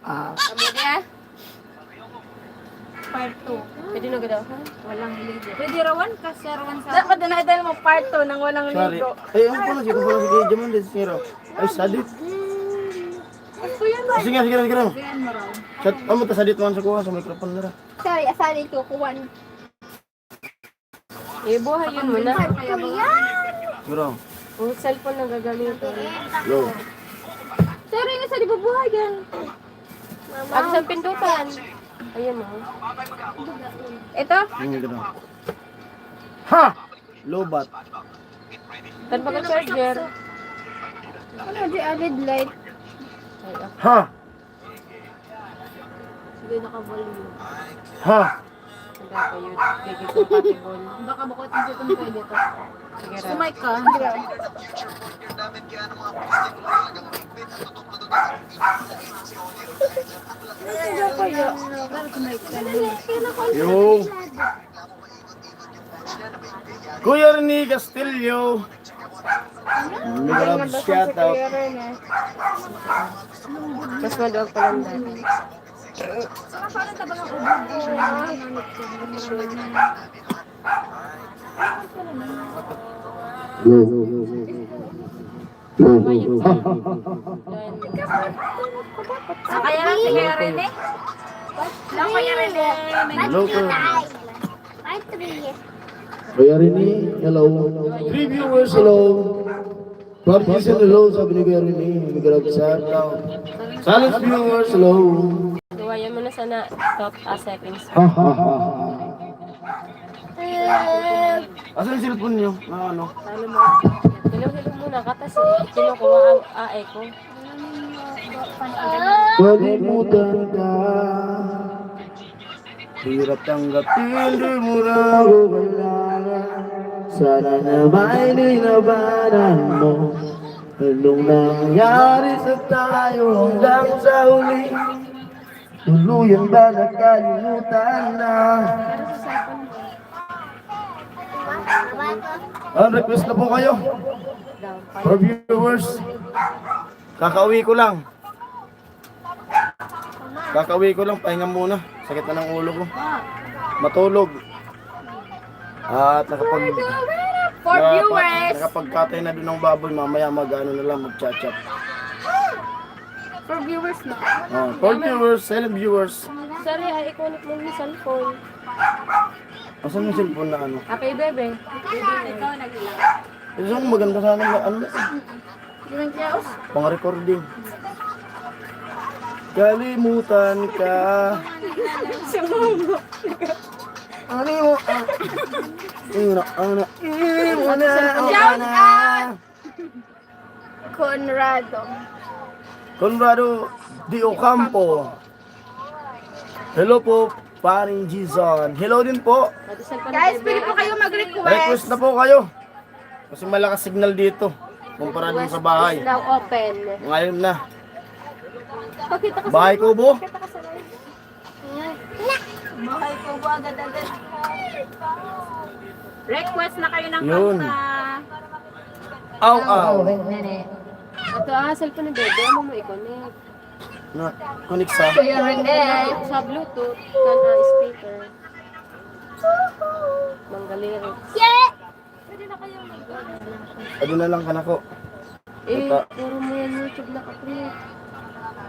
Amo dia. Part 2. Pwede na gadaw ha? Walang ligo. Pwede rawan kasi rawan sa... Dapat na idol mo part 2 nang walang Sorry. ligo. Ay, ano po na siya? Kung sige, jaman din siya. Ay, sadit. Gusto yan ba? Sige, sige, sige. Ganyan mo raw. Chat, amo ta sadit man sa kuha sa microphone nila. Sorry, asali ko kuwan. Buhay yun mo na. Kaya ba? Bro. Ang cellphone na gagamitin. Yo. Sorry nga sa di ba buhay yan? Ako sa pindutan. Ayan mo. Ito? Gano'n. Ha! Lobat. Tan pa ka charger. Ano di added light? Ay, Ha! sige naka-volume. Ha! Hindi pa yun. Hindi compatible. Baka bukod yung dito mo pwede to. Sige Si ra. Mike ka. Yo! Kuya Rene Castillo. Mega love shout out. Mas maluwag pa lang dati. Kaya lang si Kuya Rene. Lang Kuya Rene. Hello po. Kuya Rene, hello. Three viewers, hello. Baptist, hello. Sabi ni Kuya Rene. Mega love shout out. Silence viewers, hello. Gawayan mo na sana top settings. Ha ha ha. Asan yung cellphone nyo? Na ano? Ano mo? Hello muna ka, tas kinukuha ang AE ko. Kalimutan ka. Hirap tanggapin, di mo na. Ako kailangan. Sana naman inabanan mo. Anong nangyari sa tayo hanggang sa huli? Tuluyan ba nakalimutan na? Request na po kayo. For viewers. Kakauwi ko lang. Pahinga muna. Sakit na ng ulo ko. Matulog. At For viewers. nakapagkatay na doon ng baboy. Mamaya mag-ano na lang, mag-chat-chat. For viewers na. For viewers, silent viewers. Sorry, i-connect mo yung cellphone. Asan yung cellphone na ano? Okay, bebe. Ikaw nag-ilang. Isang maganda sana ano, Ilang kiyaos? pang-recording. Kalimutan ka. Ano mo? Conrado. Conrado Di Ocampo. Hello po, paring Gizon. Hello din po. Pati cellphone Guys, ni pwede bebe. po kayo mag-request. Request na po kayo. Kasi malakas signal dito. Kumpara dun sa bahay. Now open. Ngayon na. Pakita ka Bahay ko po. Bahay ko po agad-agad. Request na kayo ng Yun. kanta. Aw, aw. Ito cellphone ni bebe. Ano mo i-connect? Na, kunik sa. Kuya Rene. Sa Bluetooth. Kan speaker. Manggalirix. Ado na lang ka na ko. Puro mo yan YouTube na ka-create.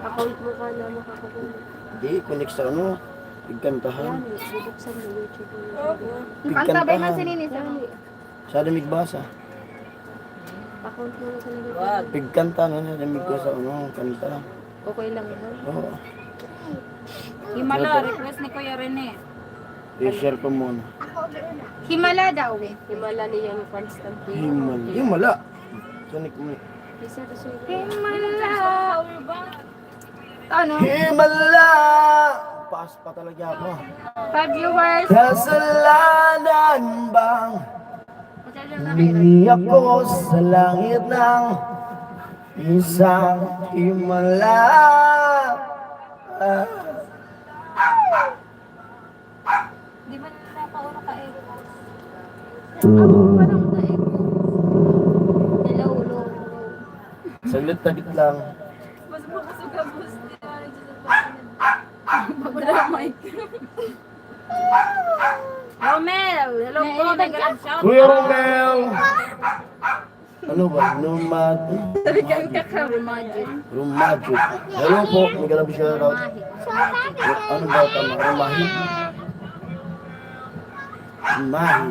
Account mo ka na makakagulit. Hindi, kunik sa ano. Pigkantahan. Yan, bubuksan mo YouTube. Kanta ba na si Pigkantahan. Nini? Sa lamig basa. Account mo na sa nilagay. Pigkanta na sa lamig ko sa ano, kanta. Okay lang yan. Oo. Himala, request ni Kuya Rene. I-share ko muna. Himala daw eh. Himala niya yung constant. Himala. Kunik mo. Isa to siya. Himala. Ano? Himala! Paas pa talaga ako. 5 viewers. Kasalanan bang hindi ako sa langit ng isang himala? Di ba napauro ka eh? Hello, hello. Saglit tagit lang. Mas bukasugabos. mic. Romel, hello po, nag-grab shout. Kuya Romel! Ano ba? Numad. Rumadyo. Hello po, may galap siya raw. Ano ba tama? Rumahi. Rumahi.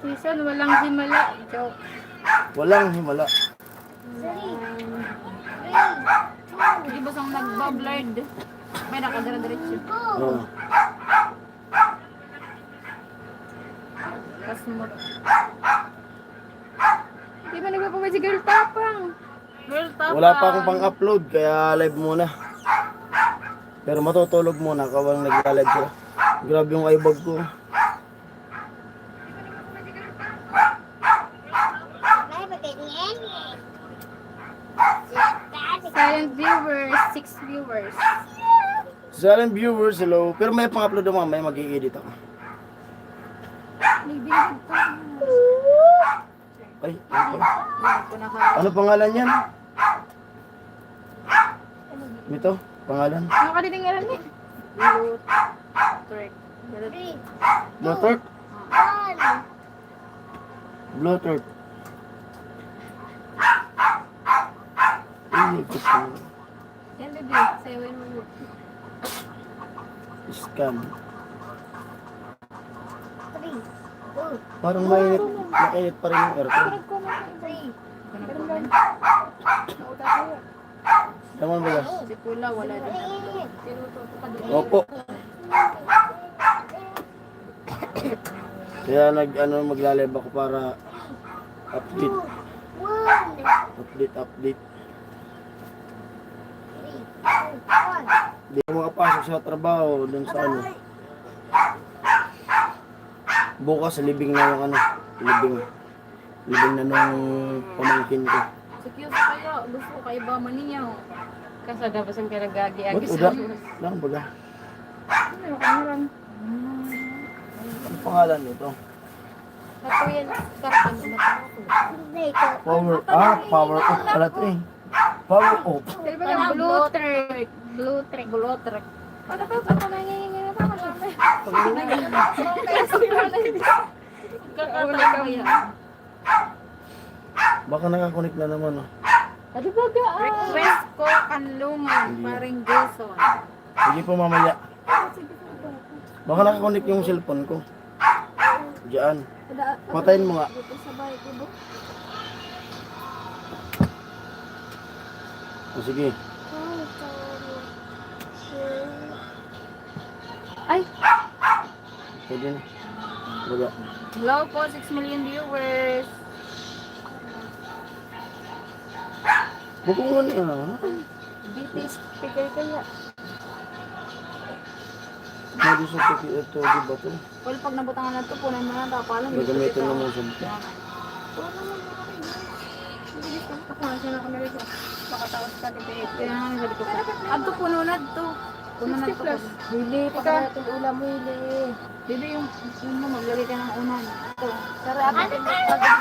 Season, walang himala. Joke. Walang himala. Hindi ba siyang nagbablurred? May nakadara-diretso. Oh. Kasmot. Di ba nagpapamay si Girl Tapang? Girl, tapa. Wala pa akong pang-upload, kaya live muna. Pero matutulog muna kapag nag-live ko. Grabe yung eyebag ko. Silent viewers, 6 viewers. Silent viewers, hello. Pero may pang-upload na mamaya, mag-i-edit ako. Ay, ano pa? Ano pangalan yan? Ito, pangalan? Ano ka ditinggalan ni? Blue Blue Turk. Ay, gusto mo. Yan, baby. Sayawan mo. Scan. Parang mainit. Mainit pa rin yung aircon. Naman ba yan? Si Pula, wala din. Opo. Kaya maglalib ako para update. Update. Hindi ako makapasok sa trabaho dun sa ano. Bukas libing na yung ano. Libing na nung pamangkin ko. Si Kyusa kayo, gusto ko kay ba maniyaw. Kasi dapat ang pinagagi-agi Ba't sa uda? Lang baga. Ang pangalan nito? Ako yan, karton Power up pala ito eh. Power up. Di ba yung blue trick? Blue track. Ano ba? Ano nangyayari? Kakatawa yan. Baka nakakonect na naman oh. Ano ba ga? Request ko kanlungan, paring Jason. Sige po mamaya. Baka nakakonect yung cellphone ko. Diyan. Patayin mo nga. O sige. Ay! Pwede na. Baga. Hello po, 6 million viewers. Bukungan niya na. BTS speaker kaya. Hindi sa ito, di ba ito? Well, pag nabutangan na ito, punan mo na, tapalan. Gagamitin na mo sa ito. Makatawas ka dito. Kaya nga, sabi ko, ato puno na ito. Puno na ito. Hili, pagkatong ulam mo hili. Dito yung mo, maglagay ka ng unan. Ito. Pero ako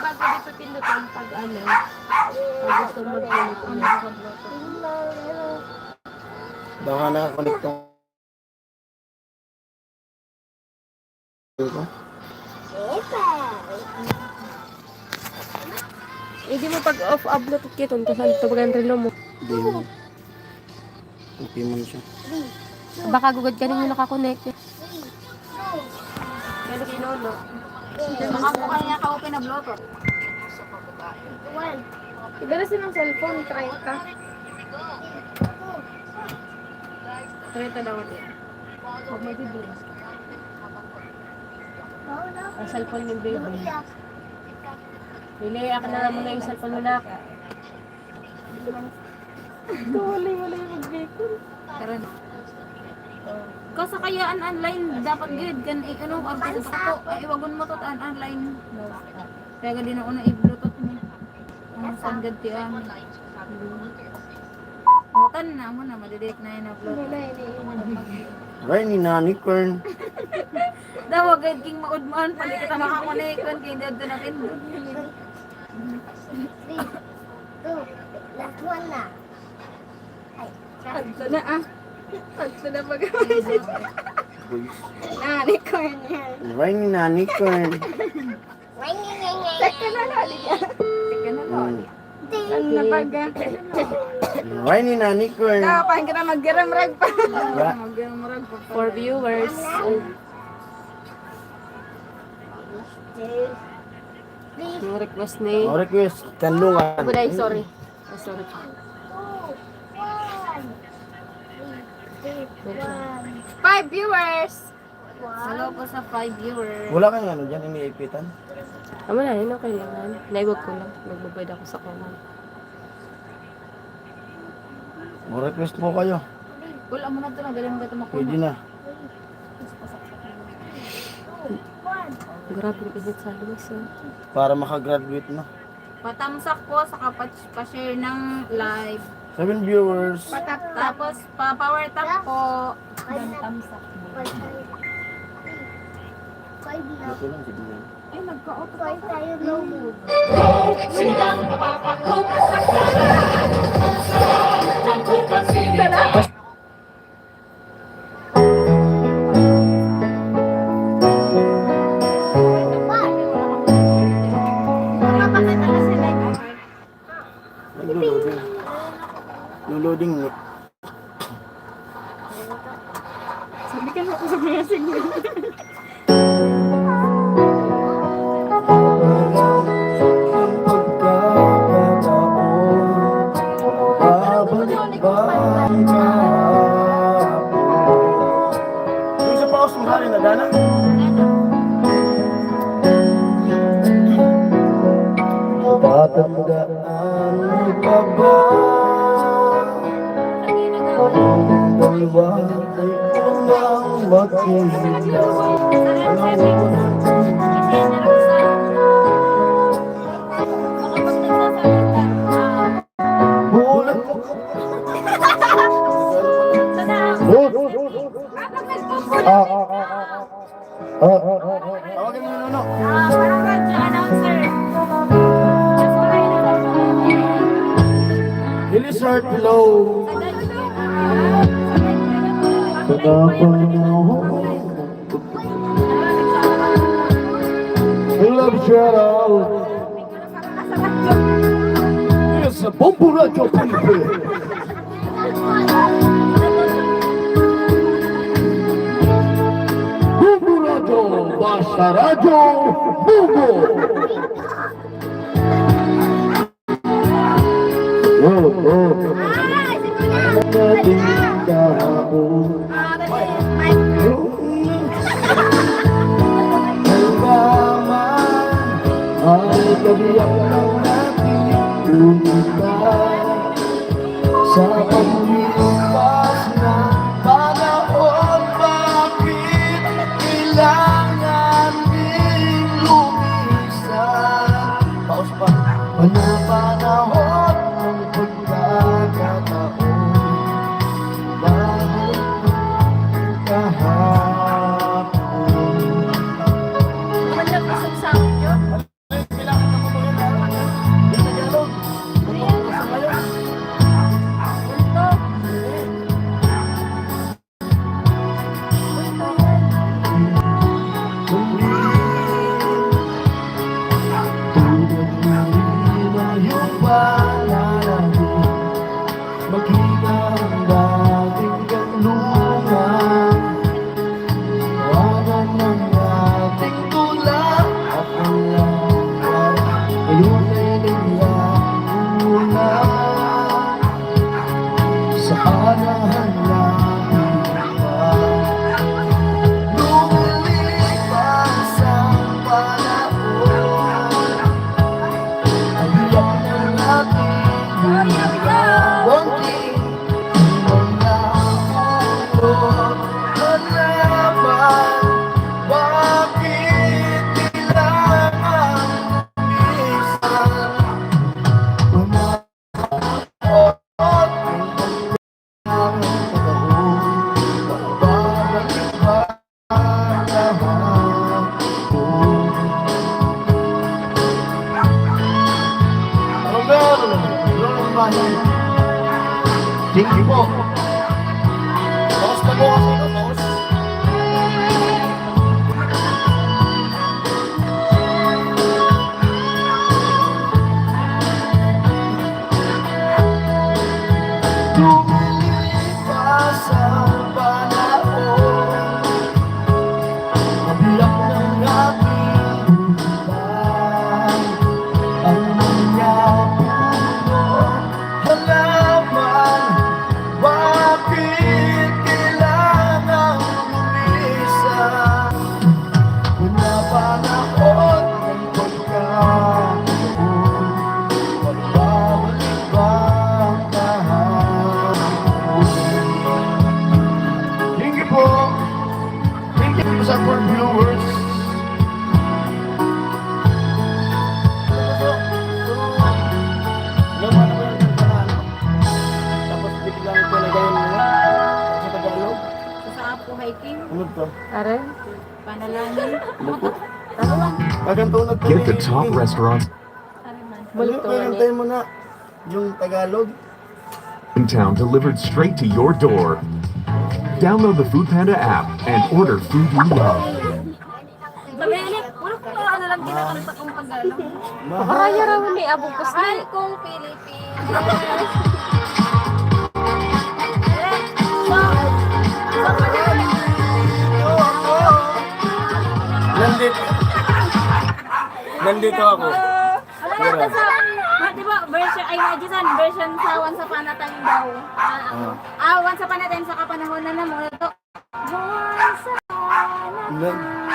pag dito pinutan pag ano, pag gusto mo pinutan. Baka nakakonect to. Hindi mo pag off upload at kitong kasan ito pag relo mo. Hindi mo. Okay man siya. Baka gugad ka nang nakakonect. Kaya kinolo. Baka po kanya ka-open na Bluetooth. Ibala silang cellphone, try ka. Kaya ito daw din. Huwag may bibig. Ang cellphone ni baby. Hili, ako na muna yung cellphone mo na. Wala yung mag-bacon. Karon. Kasi kaya online dapat good kan ano ang pagkakot ko iwagon mo to online. Kaya gadi na una i-bluetooth mo. Ang sanggad ti ang. Otan na mo na madidek na yun upload. Right ni Nani Kern. Daw agad king maudman pali kita makakonekon kay dead na natin. Agto na ah. Agto na mag-message. Nani ko yan. Ray ni nani ko. Teka na lali yan. Teka na lang. Ano na pag Ray ni nani ko. nakapahin ka na mag-garamrag pa. Magmurag pa. For viewers. Yung request ni... O request kanlungan. Buday, sorry. Oh, sorry. Wait lang. 5 viewers. Hello po sa 5 viewers. Wala kang ano dyan, iniipitan? Amo na, yun okay lang. Naiwag ko lang. Magbabayad ako sa comment. O request po kayo. Wala mo na ito na. Galing mo ba ito makuha? Pwede na. Grabe yung init sa luwas. Para makagraduate na. Patamsak po sa pa-share ng live. 7 viewers. Tapos pa-power tap po. Tamsak. Ito lang, sige lang. Ay, nagka-auto. Nag-loading. Loading ni. Sabi ka na ako sa mga signal. Yung sa paus mo na dana? Tatandaan mo pa ba? Ang dalawa ay unang magkilala. Bulat mo. Tawagin mo yung nuno. Parang radyo announcer. Ilisart low. Love shout out. Yes, a bombo radio Pilipe. Bombo radio, basta radio, bombo. Ay kabiyak lang natin lumipad sa paglipas na panahon. Bakit kailangan ding lumisan? Paus pa. Panahon ng pagkakataon bago kahapon. Makita ang dating kanlungan, tawagan ng ating tulad. Ako lang ngayon ay naglauna sa anahan namin pa. Lumilipas ang panahon, ang iyak ng ating konting mga ulot malaman. Bakit kailangan lumisan? bahay. Thank you po. Bawas na po kasi ito, bawas. Lumipas ang panahon, kabiyak ng aking buhay, ang mga puno, halaman, bakit kailangang lumisan? Wala panahon ng pagkakataon, magbabalik ba ang kahapon? Thank you po. Thank you po sa for viewers. Tapos biglang pinagayon mo sa Tagalog. Sa Apo hiking, Ano to? Are? panalangin. Ano po? Kagantunag to. Get the top restaurants Bulto Pinantay mo na yung Tagalog. in town delivered straight to your door. Download the Food Panda app and order food you love. Sabi niya, wala ko na ano lang kinakanta kong Tagalog. Pakaraya raw ni Abugos na. Mahal kong Pilipinas. Nandito ako. Wala sa, di ba, version, ay Majisan, version sa Once Upon a Time daw. Once Upon a Time sa kapanahon na naman ito. Once Upon a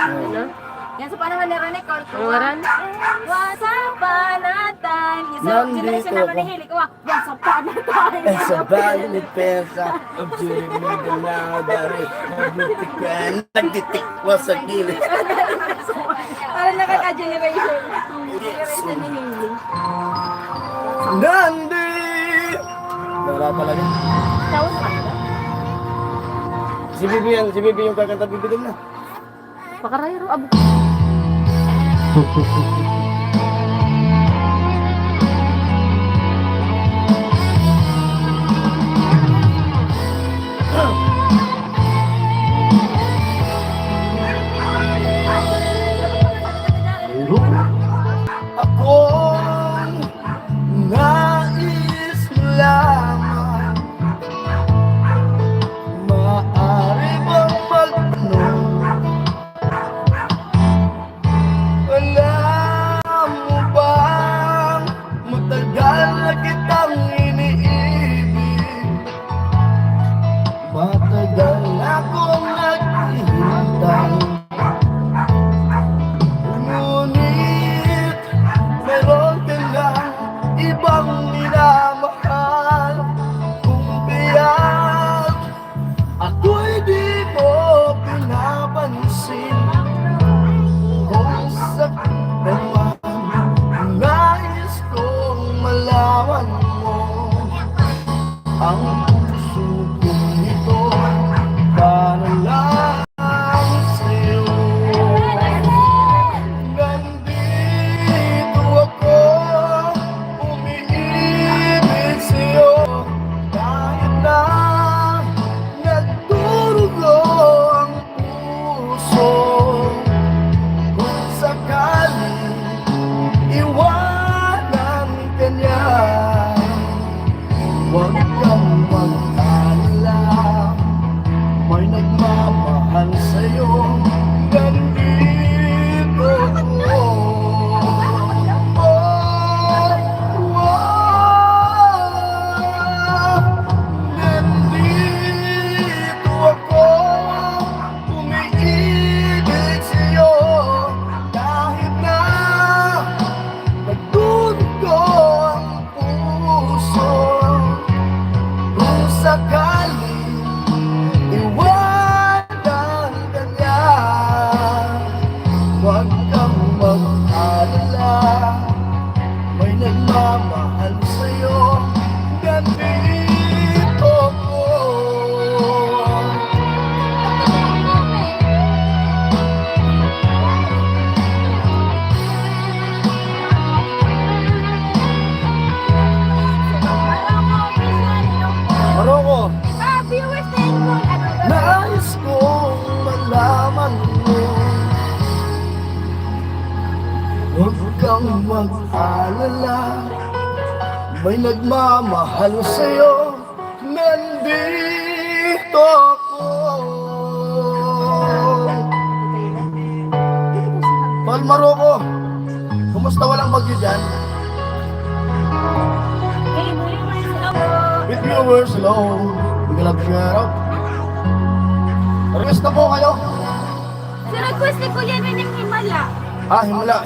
Ano? Yan sa panahon ni Rene Corto. Ang ngaran? Once Upon a Time. Yung sa Nandito generation naman ni ako. Hili ko, Once Upon a Time. Sa bahay ni Pensa, ang jurig mo na dari, mabuti ka, nagtitikwa sa gilid. Parang nakaka-generation. Generation ni Hili. Nandi! Wala talaga. Tawag pa ba? Si Bibi yung kakanta bibigyan na. Pakaraya raw Abugos. Ako'y nais lamang, maaari bang magtanong? Alam mo bang matagal na kitang iniibig? Matagal na akong naghihintay, ngunit meron ka lang ibang minamahal. Kung kaya't ako'y di mo pinapansin, kung saktan man nais kong malaman mo, ang puso kong ito para lang sa'yo. Nandito ako, umiibig sa'yo, kahit na nagdurugo ang puso. Kung sakaling iwanan ka niya, huwag kang mag-alala, may nagmamahal sa'yo. Nandito ako. Nandito ako, umiibig sa'yo, kahit na nagdudugo ang puso. Kung sakaling iwanan ka niya, huwag kang mag-alala, may nagmamahal sa'yo. Nandito ako. kang mag-alala, may nagmamahal sa'yo, nandito ako. Tol Maroko, kumusta walang bagyo dyan? With viewers, hello. Big love share out. Request na po kayo. Si-request ni Kuya rin yung Himala. Ah, himala.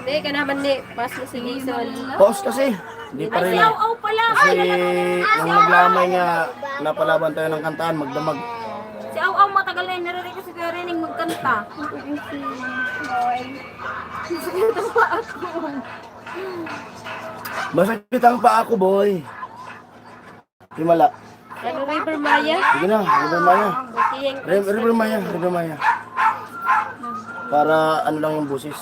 Hindi ka naman ni. Pas mo si Lizol. Pause kasi. Hindi pa Ay, rin. si Aw-Aw pala. Kasi nung naglamay nga, napalaban tayo ng kantaan, magdamag. Si Aw-Aw matagal na yun. Narinig si Kuya rin magkanta. Masakit ang paa ko, boy. Himala. Ano, River Maya? Sige na, River Maya. Okay, River Maya. Para ano lang yung busis.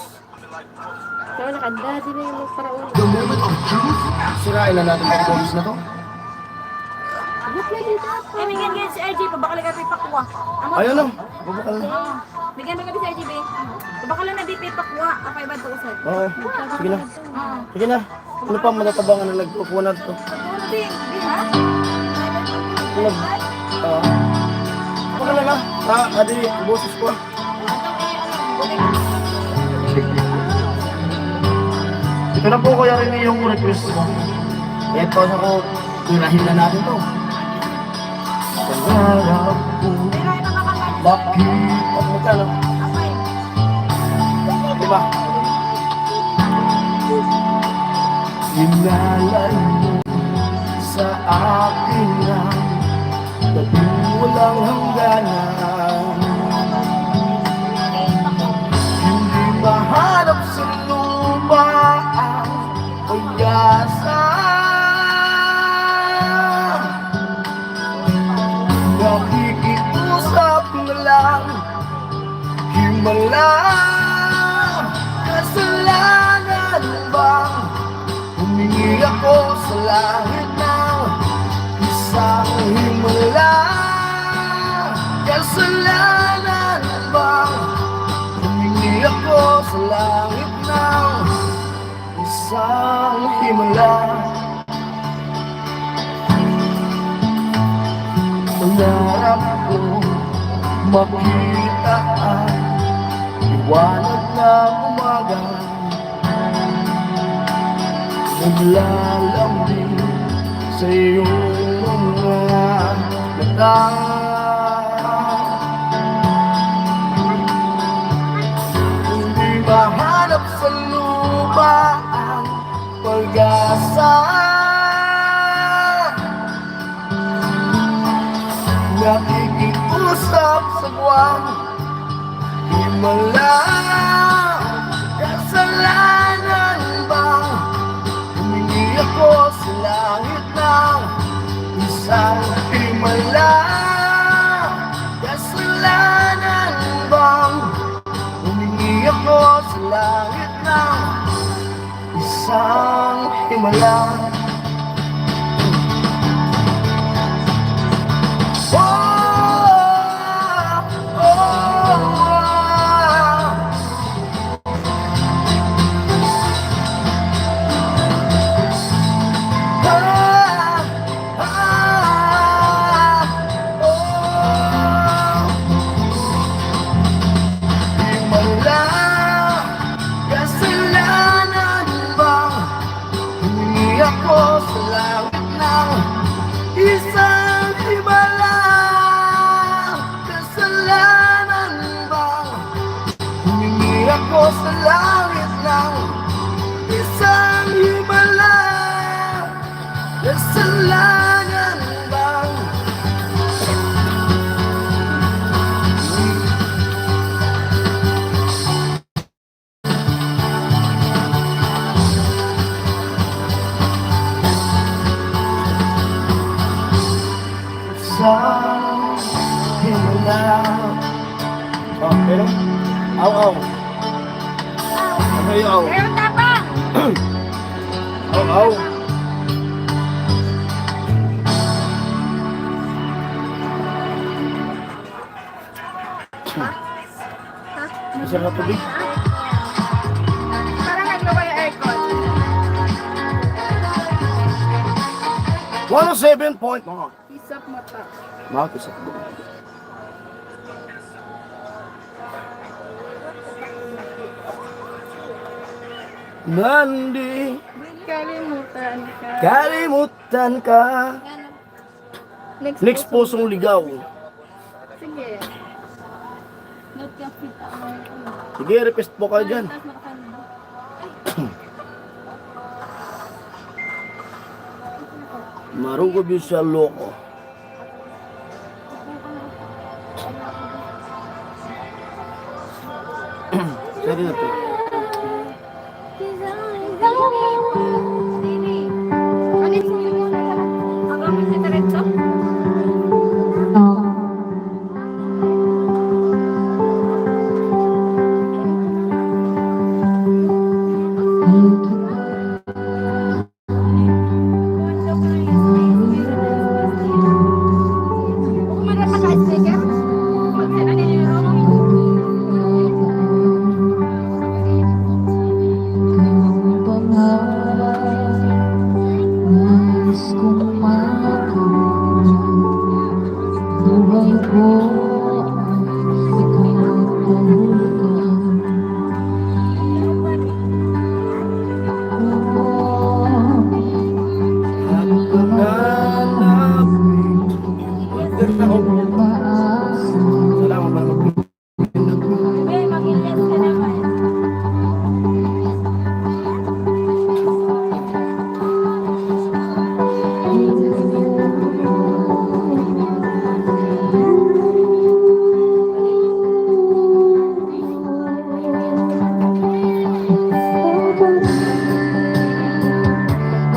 ikaw nakanda. Di na yung magparaon. The moment of truth. Sirain na natin ang busis na to. Ay, bigyan ngayon si RJ. Pabakali ka pipakwa. Ayun na, bubukal na. Bigyan mo kami si RJ, be. Pabakala na di pipakwa. Apay ba ito usad? Okay, sige na. Sige na. Ano pa matatabangan na nagpupunad to? Ano, be? Be, ha? Tulad. Bukal na. Adi, busis ko. Ito na po kaya rin yung request mo. Ito ako, tirahin na natin to. Pangarap ko, bakit at magkano? Diba? Inalay mo sa akin ang labing walang hangganan. Hindi mahanap sa lupa ang pag-asa. Nakikiusap na lang, himala. Kasalanan bang humingi ako sa langit ng isang himala? Kasalanan bang humingi ako sa langit ng isang himala? Pangarap ko makita ang liwanag ng umaga, naglalambing sa iyong mga mata. Hindi mahanap sa lupa ang pag-asa. Nakikiusap sa buwan, himala. Kasalanan bang humingi ako sa langit ng isang himala? Kasalanan bang humingi ako sa langit ng isang himala? Isang himala. Kasalanan bang humingi ako sa langit ng isang himala? Kasalanan bang isang himala? Oh, pero aw. Ano yung aw? Pero tapang! Aw. Masarap na tubig. Parang 107 point. Mga. Isap mata. Mga kisap. Nandi, Kalimutan ka. kalimutan ka. Next pusong ligaw. Sige. Sige, request po kayo dyan. Marugo yun siya loko. Sorry na to. Ano yung sige mo na? Hanggang magdidiretso? Kung may naka-sticker, mag-send na niyo Salamat ba?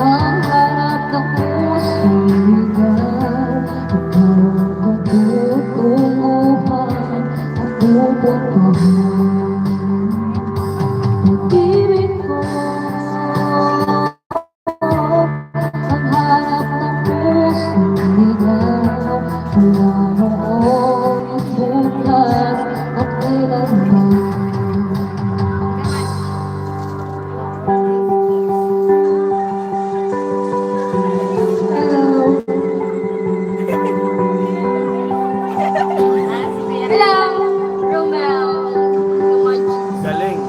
Ang harap ng pusong ligaw, ikaw ang patutunguhan at pupuntahan. Pag-ibig ko, ang harap ng pusong ligaw, wala noong bukas at kailanman. Hello, Romel. Galing.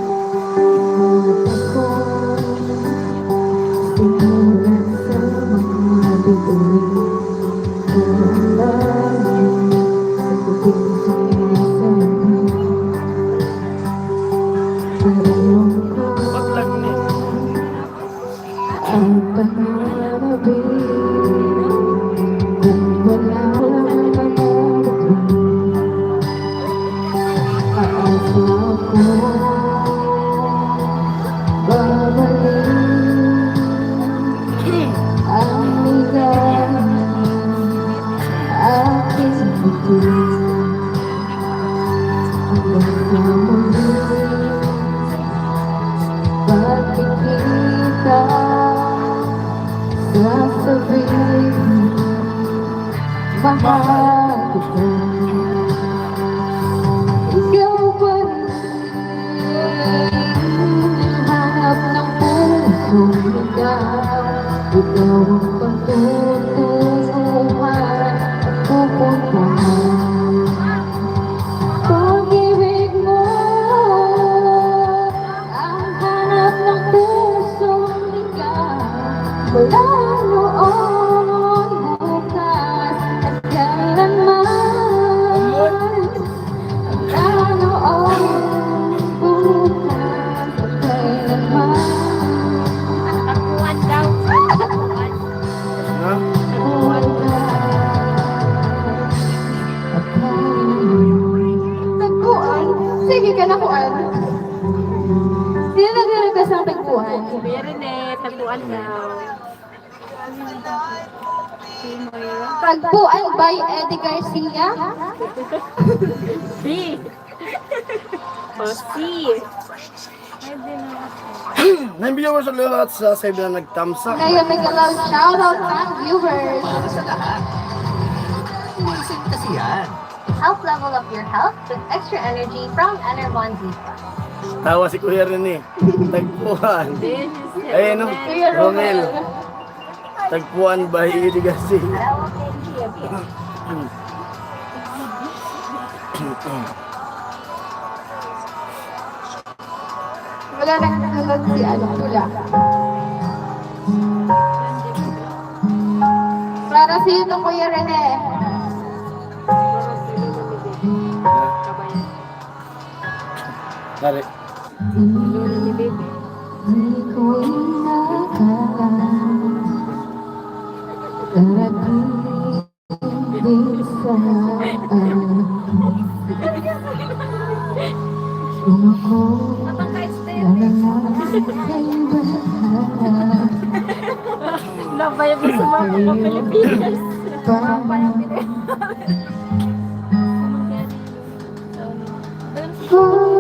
Patlag niya. Ang pananabik kung wala lang pananabik, aasa ko babalik ang ligaya aking bituin hanggang sa muli pagkikita. Sasabihin, mahal kita. Ikaw pa rin ang hanap ng pusong ligaw. Ikaw ang patutunguhan at pupuntahan. Pag-ibig mo ang hanap ng pusong ligaw. Wala noon bukas at kailanman. Wala noon bukas at kailanman. Takuan daw. Ha? Wala at kailanman. Tagpuan? Sige ka na kuan. Sino nag-request ng tagpuan? Meron eh, taguan daw. Tagpuan by Eddie Garcia. B. O C. 9 viewers sa lahat sa 7 na nagtamsak. Kaya may galaw shoutout sa viewers. Help level up your health with extra energy from Enervon Zika. Tawa si Kuya Rene. Tagpuan. Ayun no, Kuya Romel. Romel. Tagpuan by Idigasi. Wala nang nanonood si ano, Tula. Para sino, Kuya Rene? Tari. Di ko inakala darating saan kung ako nalalakay bahala Nabaya mo sa mga Pilipinas.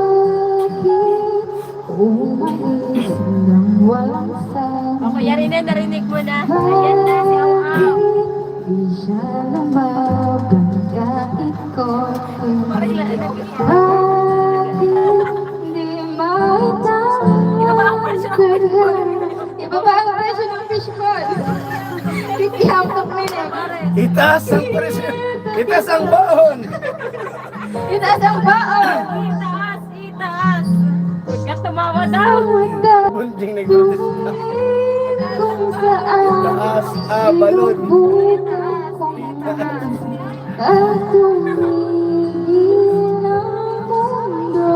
Bakit umalis ng walang O, Kuya Rene, narinig mo na. Ayan na si Ang. Di siya lumaban kahit konti. Bakit di maitanggal? Iba ba ang presyo ng fishball? Kikiyamtok na yun eh. Itaas ang presyo. Itaas ang baon. Itaas ang baon! Itaas! Huwag ka tumawa daw. Bunting nag-protest. Kung saan Itaas, balon. at tumigil ang mundo.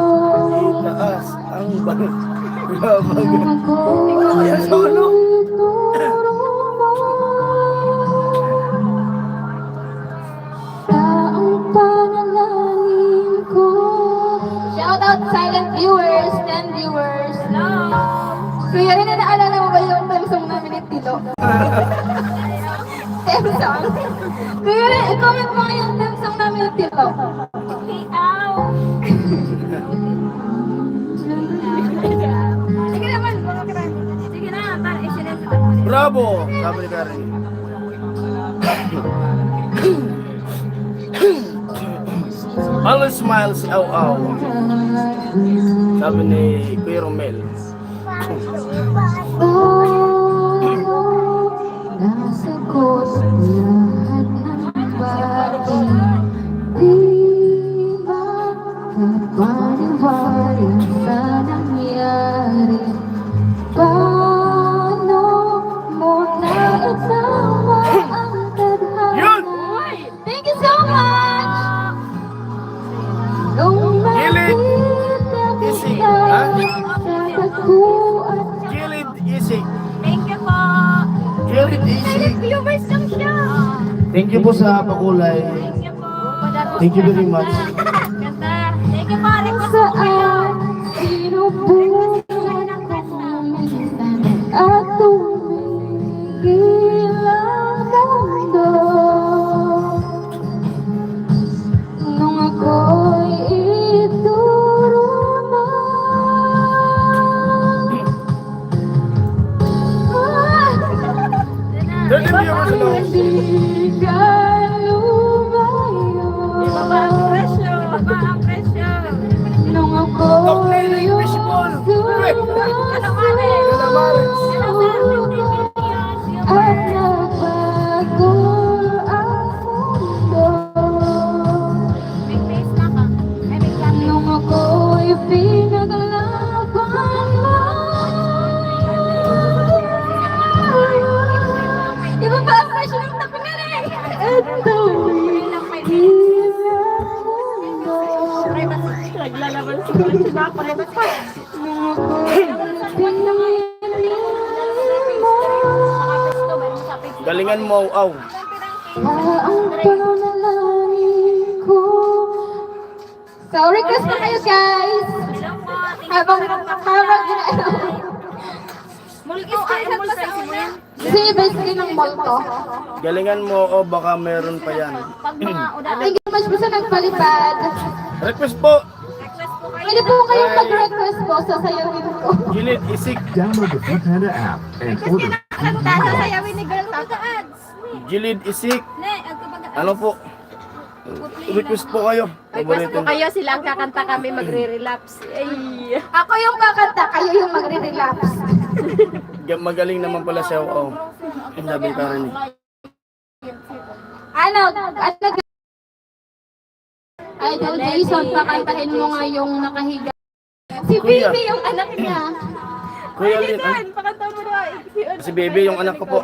Itaas ang baon. Grabe. Ako Kaya solo. ituro mo sa ang panalangin ko. Shout out silent viewers, 10 viewers. Kuya Rene, naalala mo ba yung theme song namin ni Tilo? Theme song? Kuya Rene, i-comment mo nga yung theme song namin ni Tilo. Sige naman, sige na, para isinend sa mo. Bravo! Sabi ni Karen. Always smile si Au Au. Sabi ni Kuya Romel. Nasagot lahat ng bagay. Di ba kapaniwala sa nangyari? Paano mo naitama ang Yun! tadhana? Thank you so much! Nung Gilid! makita Easy. kita Ha? sa tagpuan. Gilid Easy. Thank you po. Gilid Easy. Viewers lang siya. Thank you po sa pakulay. Thank you po. Thank you very much. Ganda. Thank you po. Request po kayo. Saan sinubukan ko minsan at tumigil ang mundo nung ako'y ituro mo. Thirty viewers alone. Hindi ka lumayo Baba ang presyo. Baba ang presyo. nung Top ako'y lane yung fishball. Calamares. Calamares. at nagbago ang mundo May face na ka. Ay, may clam. nung ako'y pinaglaban mo. Iba ba ang presyo ng tapangalan? Ito Naglalaban sa mga sinapay. Galingan mo, Au Au. ang panalangin ko. So, request na kayo, guys. Habang ginagawa. Si best din ng mall to. Galingan mo o baka meron pa yan. Pag mga udara. Thank you so much po sa nagpalipad. Request po. Request po kayo. Pwede po kayong mag-request po sa sayawin ko. Gilid Isik. Download the Food Panda app and order food you love. Sayawin ni girl ads. Gilid Isik. Ne, agkapag Ano po? Request po kayo. Request po kayo, sila ang kakanta kami magre-relapse. Ay! Ako yung kakanta, kayo yung magre-relapse. Magaling naman pala siya. Oh. Sabi ka rin. Ano? Idol Jason, pakantahin mo nga yung nakahiga. Si Kuya. Baby yung anak niya. Kuya Lin. Pakanta mo na. Si Bebe yung anak ko po.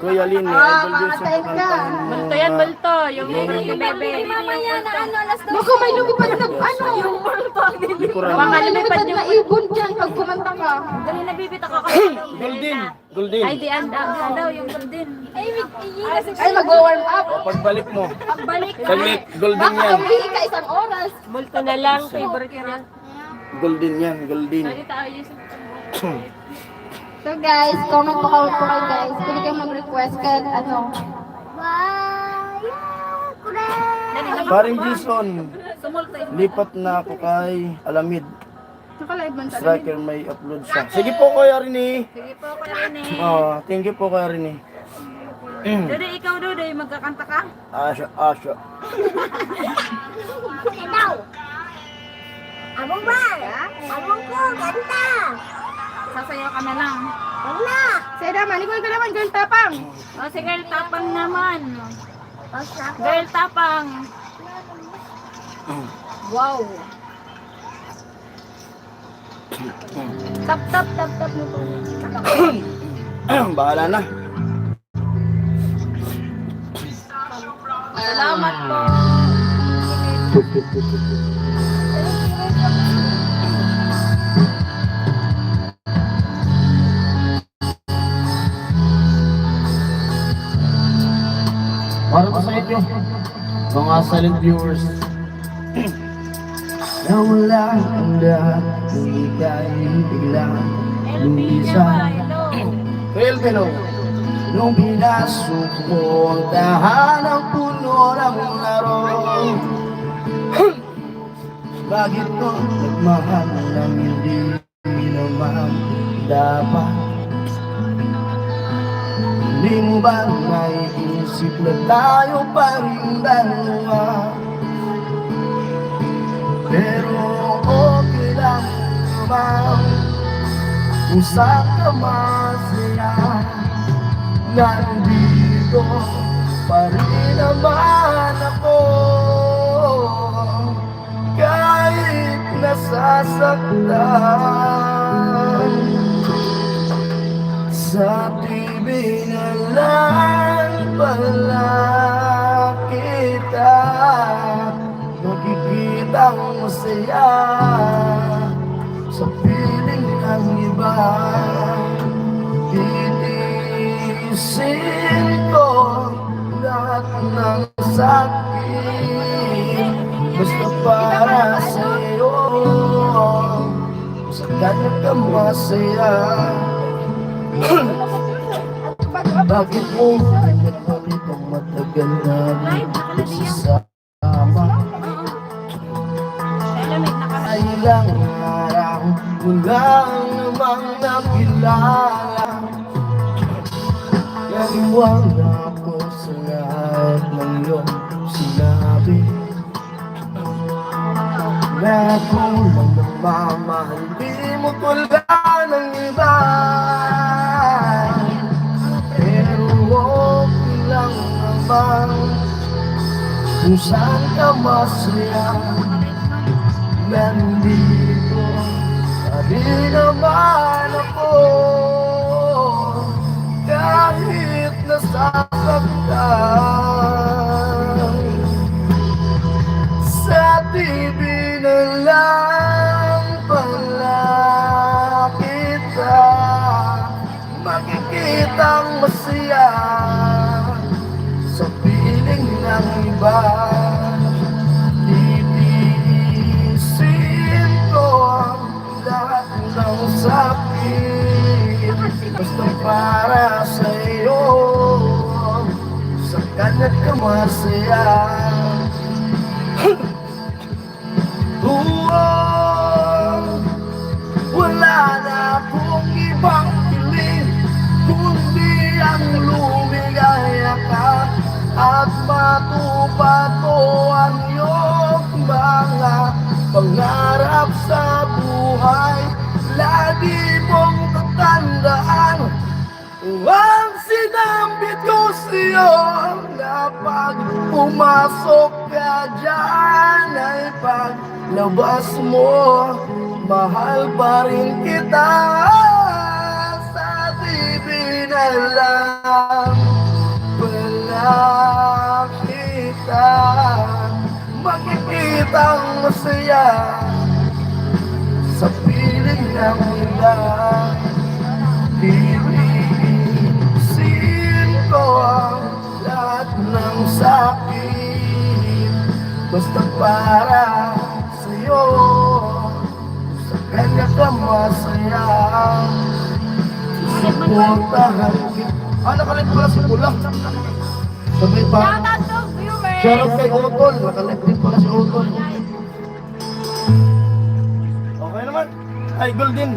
Kuya Lin. Idol Jason. Kakatayin ka. Balto yan, balto. Yung bebe. Mamaya na ano, alas 2. Baka may lumipad na ano. Hindi ko rin. Baka lumipad na ibon dyan pag kumanta ka. Dali na bibita ka kayo. Golden. Golden. Ay, di anda. Daw yung golden. Ay, mag-warm up. Pagbalik mo. Pagbalik. Saglit. Golden Baka yan. umihi ka isang oras. Balto na lang. Favorite niya. Golden yan. Golden. Ay, tayo. So guys, comment po kayo guys. Pwede kayong mag-request kahit ano. Paring Jason. Sumulta. Lipat na ako kay Alamid. Naka-live man sa Striker may upload siya. Sige po Kuya Rini. Sige po ko rin eh. Oh, thank you po Kuya Rini. Dudoy, ikaw Dudoy, magkakanta ka? Asya, Asya. Abong ba? Abong ko, ganda. Sasayaw ka na lang. Wala. Say naman, ikaw ka naman, girl tapang. O si girl tapang naman. Basta ko. Girl tapang. Wow. Tap, tap, tap, tap mo po. Bahala na. Salamat po. Para po sa inyo, mga silent viewers. Nawala ang lahat, hindi tayo biglang lumisa. Well, hello. Nung pinasok mo ang tahanang puno ng laro, bakit mo nagmahal ng hindi naman dapat? Hindi mo ba naiisip na tayo pa rin dalawa? Pero okay lang naman kung saan ka masaya. Nandito pa rin naman ako, kahit nasasaktan. Sa TV na lang pala kita makikita ang masaya sa piling ng iba. Titiisin ko lahat ng sakit basta para sa'yo, sa kanya ka masaya. Bakit mo pinagpalit ang matagal na nagsasama? Ay ilang araw mo lang namang nakilala. Naniwala ko sa lahat ng iyong sinabi, na kulang ng mamahal, di mo tulad ng iba. Pero okay lang naman kung saan ka masaya. Nandito pa rin naman ako, kahit nasasaktan. Sa TV na lang pala kita makikitang masaya sa piling ng iba. Titiisin ko ang lahat ng sakit basta para sa'yo, sa kanya ka masaya. Wala na akong ibang piling kundi ang lumigaya ka at matupad mo ang iyong mga pangarap sa buhay. Lagi mong tandaan ang sinambit ko sa'yo na pag pumasok ka dyan ay paglabas mo, mahal pa rin kita sa TV na lang wala kita makikitang masaya sa piling ng ilang lilisin ko ang lahat ng sakit basta para sa'yo sa kanya ka masaya susuportahan kita. Nakalit pala si Kulak. Sabay pa. Shoutout kay Otol. Nakalit din pala si Otol. Okay naman. Ay, Golden.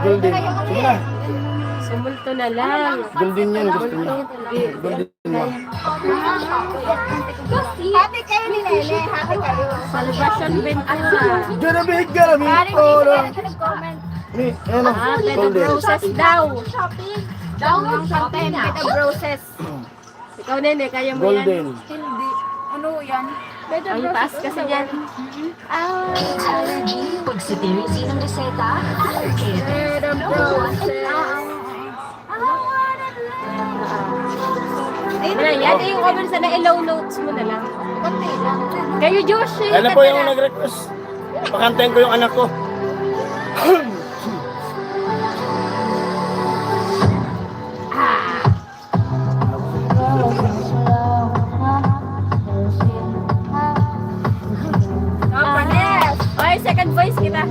Golden. Sige na. Sumulto na lang. Golden yan. Gusto niya. Golden mo. Happy kayo ni Nene. Happy kayo. Salvation Ventura. Garami. Nag-comment. Ni, ano? Bed of Golden. Roses daw. Download shopping. Bed of Roses. Ikaw, Nene, kaya mo yan. Golden. Hindi. Ano yan? Ang taas kasi yan. Allergy, pag sa Teresi ng reseta, allergy. Bed of Roses. Ayun, yan yung comment sa na-low notes mo na lang. Kayo, Josh. Ano po yung nag-request? Pakantayin ko yung anak ko. Okay, second voice kita.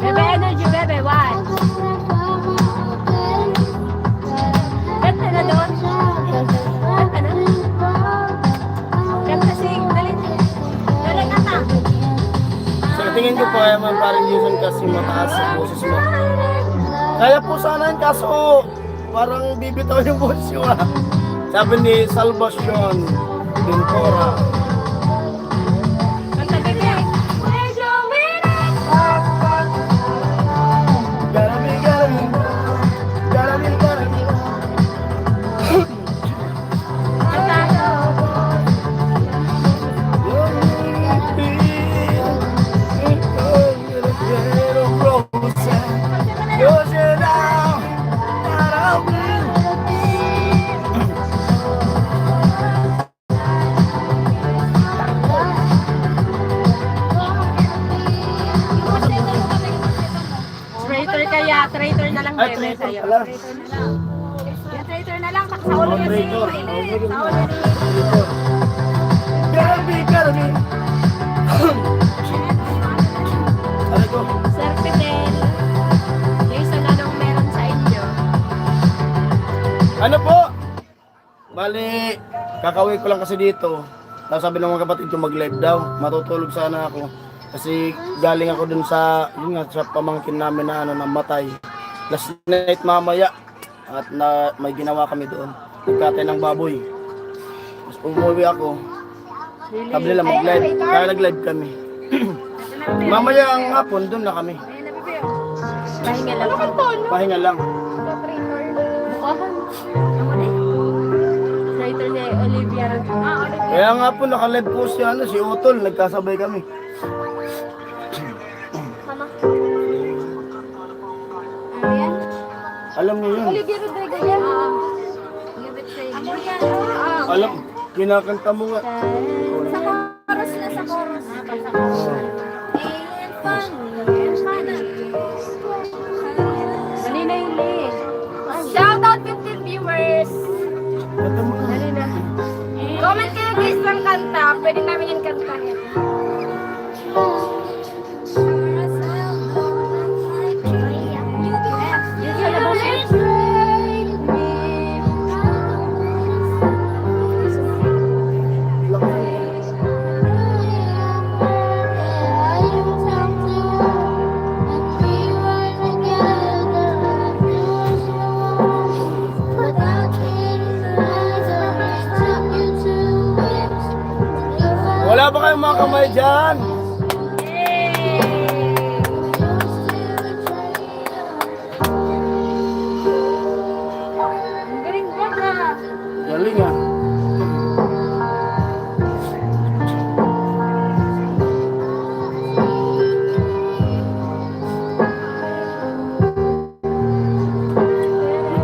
Bebe energy, bebe, one. Kanta na doon. Kanta na. Kanta, sing. Dali. Dali, kanta. Sa tingin ko po ay man parang Jason kasi mataas sa boses mo. Kaya po sana yun kaso parang bibitaw yung boses mo ah. Sabi ni Salvacion Ventura. Kanta, bebe. Garami. Kanta. Traitor kaya, traitor na lang, Ay, bebe, traitor sa'yo. pala. Yung traitor na lang. Sa ulo Oh, yun. traitor. Sa ulo yun. Garami. Aray ko. Sir Fidel, Jason, anong meron sa inyo? Ano po? Bali, kakauwi ko lang kasi dito. Tapos sabi ng mga kapatid ko mag-live daw. Matutulog sana ako. Kasi galing ako dun sa, yun nga, sa pamangkin namin na namatay. Last night mamaya. At may ginawa kami doon. Nagkatay ng baboy. Tapos umuwi ako. Sabi nila mag-live. Kaya nag-live kami. Mamaya ang hapon, doon na kami. Pahinga lang. Pahinga lang. Bukahan. Traitor ni Olivia. Kaya nga po naka-live po si Otol. Nagkasabay kami. Alam niyo yun. Olivia Rodrigo yan. Ano yan? Alam, kinakanta mo nga. Sa chorus na, sa chorus. Dali na yung link. Shoutout 15 viewers. Dali na. Comment kayo guys ng kanta. Pwede namin yung kanta niya. Yung sa labas eh. Without kamay dyan. Ang galing ko na. Galing ah.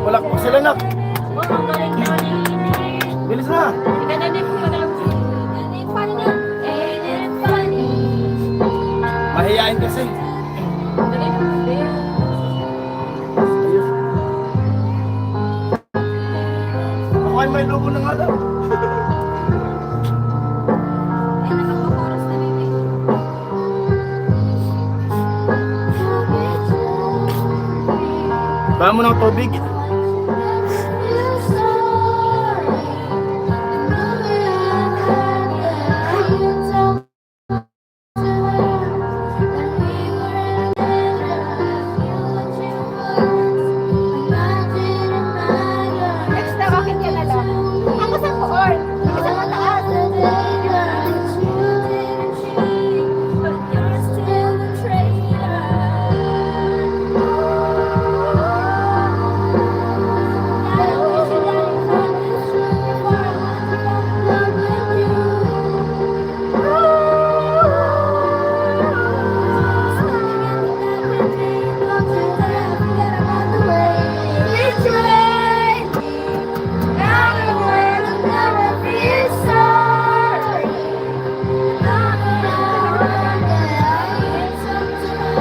Wala ko sila nak. Oh, ang galing daw ni Bilis na. Ika na din po na. Mahihain kasi. Dali na po din. Ako ay may logo ng alam. Ay, nakakaporos na baby. Baka mo ng tubig. Next na, bakit ka na lang? Ako sa koor. Ako sa mataas.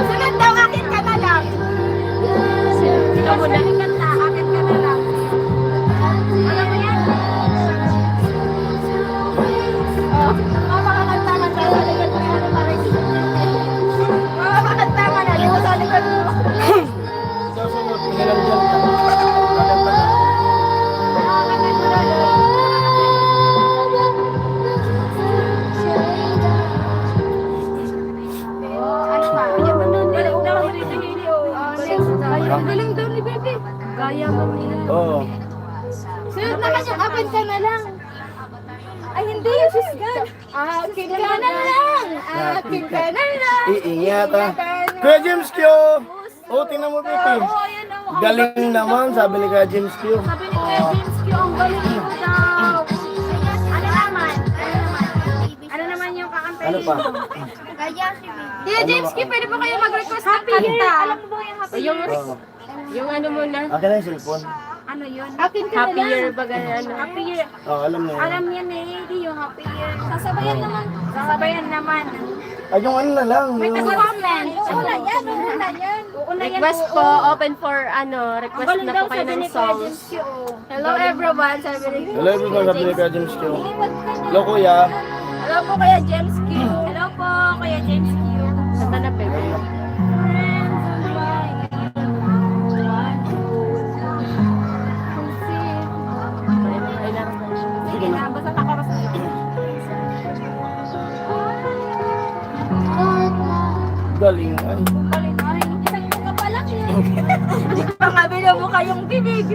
Sunod daw, akin ka na lang. Ikaw muna. Kanta, akin ka na lang. Alam mo yan? Oh, makakanta ka na. Sa likod mo yan, parang makakanta ka na. Di mo sa likod mo. Sasunod, tingnan dyan. Ang galing daw ni Bebe. Kaya mo niya. Oo. Sunod naman yung akin ka na lang. Ay, hindi yung sisgan. Akin ka na lang. Akin ka na lang. Iingat ah. Kuya James Q. Oh, tingnan mo, Pipi. Galing naman, sabi ni Kuya James Q. Sabi ni Kuya James Q, ang galing mo daw. Ano naman? Ano naman yung kakanta Ano pa? Kuya James Q, pwede po kayo mag-request ng kanta. Alam mo ba yung happy Yung, year? yung ano muna. Akin na yung cellphone. Ano yun? Akin ka na Happy lang. year ba ano? Happy year. Oh, alam niya. Alam niya na hindi yung happy year. Sasabayan naman. Sasabayan naman. Ay, yung ano na lang. May Yung... taga-comment. Una yan, una yan. Una yan. Request po, open for ano, Ang request galing na daw po kayo sabi ng ni Kuya songs. James Q. Hello everyone, sabi ni Hello everyone, sabi ni Kuya James Q. Hello, Kuya. Hello po Kuya James Q. Hello po Kuya James Q. Santa na, Bebe. Sige na, basta nakaras na. Galing. Ay. Galing ay. Isang buka pa lang yun. Hindi pa nga binubuka yung bibig.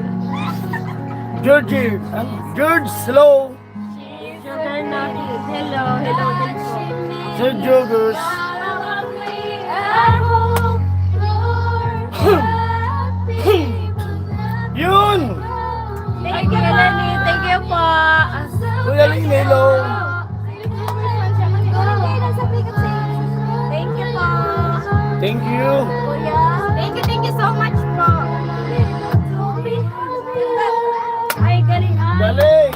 Georgie. George Slow. Sugar Naughty. Hello, hello din po. Sir Joggers. Yun! Thank you, Lani. Thank you po. Kuya Ling, hello. Thank you po. Thank you. Kuya. Thank you so much po. Ay, galing ah. Galing.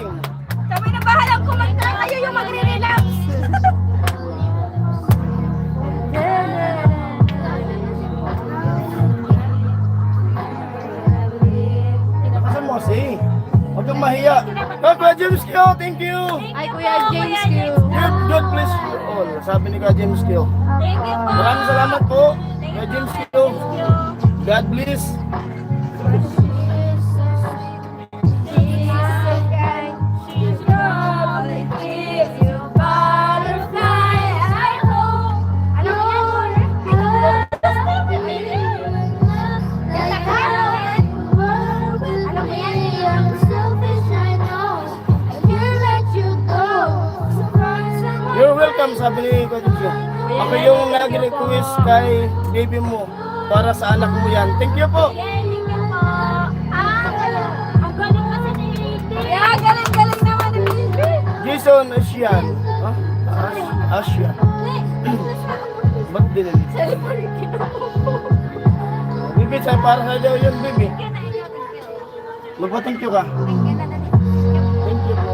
Kami na bahalang kumanta. Kayo yung magre-relax. Nakasan mo kasi. Huwag kang mahiya. Oh, Kuya James Q, thank you. Ay, Kuya James Q. God bless you all. Sabi ni Kuya James Q. Thank you po. Maraming salamat po. Kuya James Q. God bless. You're welcome, sabi ni Kuya Jojo. Ako yung nag-request kay baby mo para sa anak mo yan. Thank you po. Thank you po. Ang galing kasi ni Lady. Yeah, galing-galing naman ni Bibi. Jason Asian. Asian. Ba't din? Bibi, sa para sa daw yun, Bibi. Magpa-thank you ka. Thank you po.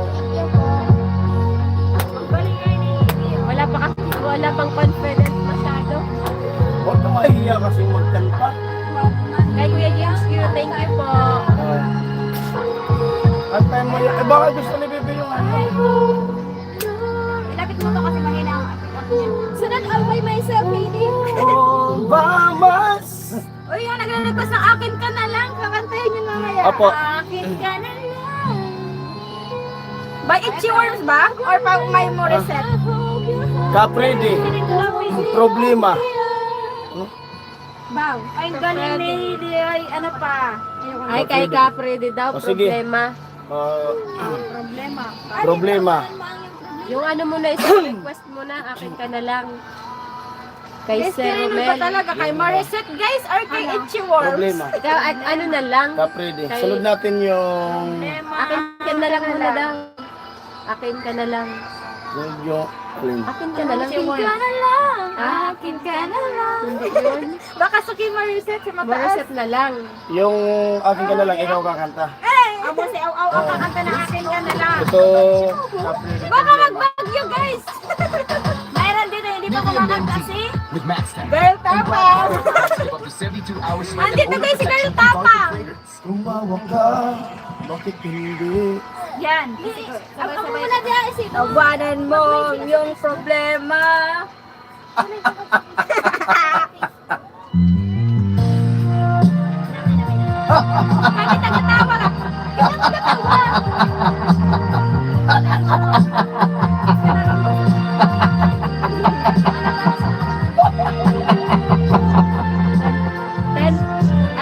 Wala pang confidence masyado. Huwag ka mahihiya kasi magkanta. Kay Kuya James Q, thank you po. At tayo mo yan. Eh baka gusto ni Bibi yung ano. Ilapit mo to kasi mahina ang Sunod all by myself, lady. Oh, vamos! Uy, yung nagre-request ng akin ka na lang. Kakantahin niyo mamaya. Apo. Akin ka na lang. By Itchy Worms ba? Or pang may mo reset? Capredi. Problema. Bang. Ay, galing ni Lady. Ay, ano pa? Ay, kay Capri daw, O, sige. problema. Problema. Problema. Yung ano mo na, isang request mo na, akin ka na lang. Kay Guys, Sir pinili ba Romel. talaga kay Mariset, guys? Or kay Itchy Worms? Problema. Ikaw, ano na lang? Capredi. Kay- Sunod natin yung... Akin ka na lang muna daw. Akin ka na lang. Sunod yung... Alin? Akin ka na lang. Akin ka na lang. Ah, Akin ka na lang. hindi yun. Baka sa kay Mariset sa mataas. Baraset na lang. Yung akin ka na lang, ikaw kakanta. Abo si Aw-Aw ang kakanta na akin ka na lang. Ito... Capredi. Baka magbagyo, guys. Mayroon dito, hindi pa kumakanta si With Max Tech. Girl Tapang. Up to 72 hours straight. Andito guys si Girl Tapang. Tumawa ka, bakit hindi? Yan. Ako muna diyan, isip. Tawanan mo yung problema. Bakit nagkatawa ka?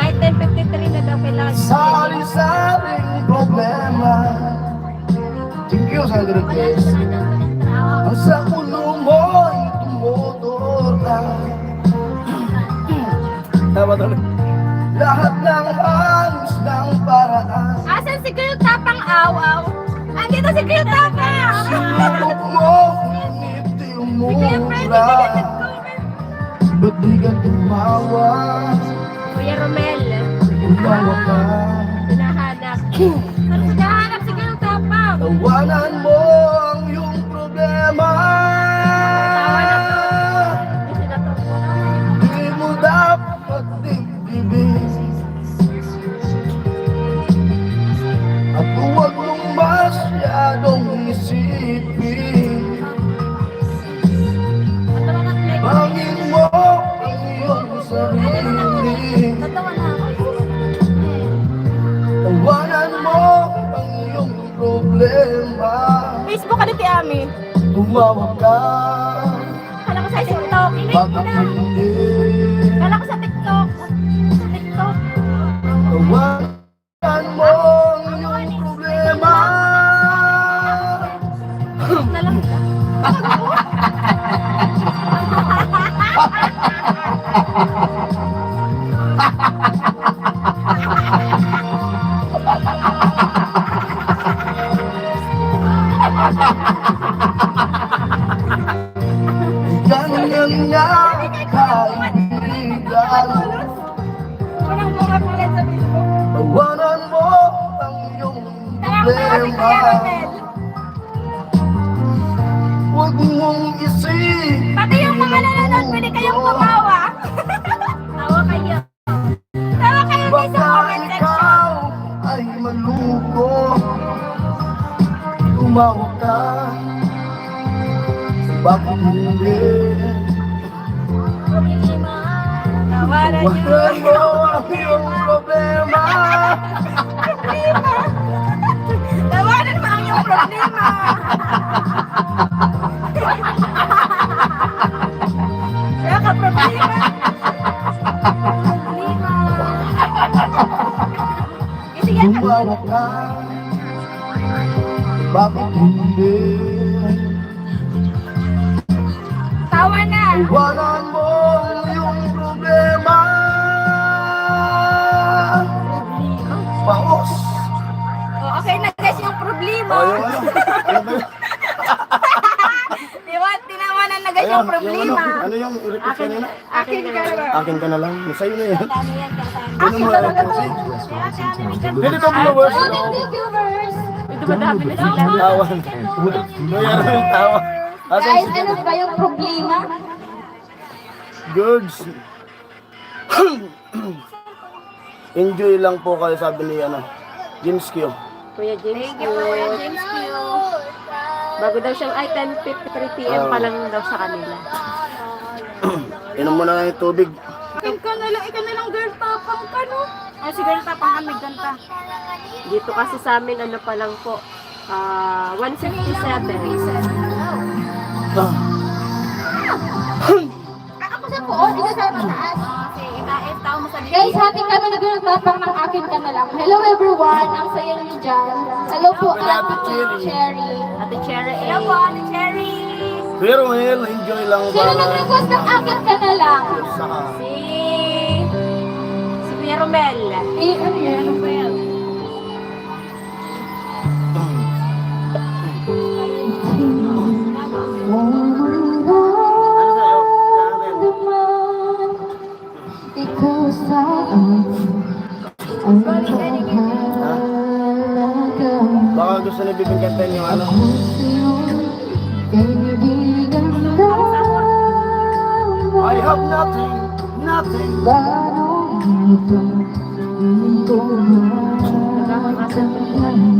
Ay, 10:53 na daw kailangan. Sari-saring problema. Thank you sa request. Ang sa ulo mo'y tumutorta. Tama tama. Lahat ng ayos ng paraan. Asan si Girl Tapang Aw-Aw? Andito si Girl Tapang! Sinubok mo, ngiti umura. Ba't di ka tumawa? Kuya Romel, Tumawa ka. hinahanap. Ano sa dahanap si Girl Tapang? Tawanan mo ang iyong problema. Kasi natutunan. Di mo dapat dibdibin. At huwag mong masyadong isipin. Bangin mo ang iyong sarili. Tatawa na ako. Tawanan mo ang iyong problema. Facebook ka dito, Ami. Tumawag ka, Kala ko sa TikTok. bakit hindi? Kala ko sa TikTok. Sa TikTok. Tawanan mo ang iyong problema. Na lang ka. Ganyan nga, kaibigan. Walang mga pala sa Facebook. Tawanan mo ang iyong Kaya ko kasi problema. Kuya Romel. Huwag mong isipin. Pati yung mga nanonood, pwede kayong tumawa. Tawa kayo. Tawa kayo guys sa Baka comment section. ikaw ay maluko. Tumawa ka. Bakit hindi? Tawanan niyo. Tawanan mo ang iyong problema. Tawanan mo ang iyong problema. Kaya ka problema. Problema. Kasi yan. Tumawa ka. Bakit hindi? Awa na. Iwanan mo yung problema. Baos. Oh, okay na guys yung problema. Ayun, ano? Ano ba yun? Diba, tinawanan na guys yung problema. Ano yung request kanina? Akin ka na. Akin ka na lang. Sa'yo na yan. Ano yan, kasama. Ano mo na kasi? Restaurants in town Hindi deliver ka viewers. Oh, thank you, viewers. Dumadami na sila. Tawan. and order food you Mayroon love. yung tawa. Asan Guys, si ano ba yung problema? Goods. Enjoy lang po kayo, sabi ni James Q. Kuya James, Thank you, Kuya James Q. bago daw siyang, 10:53 p.m. pa lang daw sa kanila. Inom mo na lang yung tubig. Ikaw na lang girl tapang ka no. Oh, si girl tapang kami ganta. Dito kasi sa amin, ano pa lang po, 157. Ako sa poon, ito sa mataas. Si Itaes, tao mo sa Guys, happy kami nagtatapang ng akin ka na lang. Hello everyone, ang saya niyo dyan. Hello po, Ate Cherry. Ate Cherry A. Hello po, Ate Cherry. Pero well, enjoy lang ba? Sino nag-request ng akin ka na lang? Saka. Si Kuya Romel. Ano yan? Ano sa'yo? Karen. Ikaw sa akin ang mahalaga. Baka gusto ni Bibing kantahin yung ano. Kaibigan daw. I have nothing, nothing.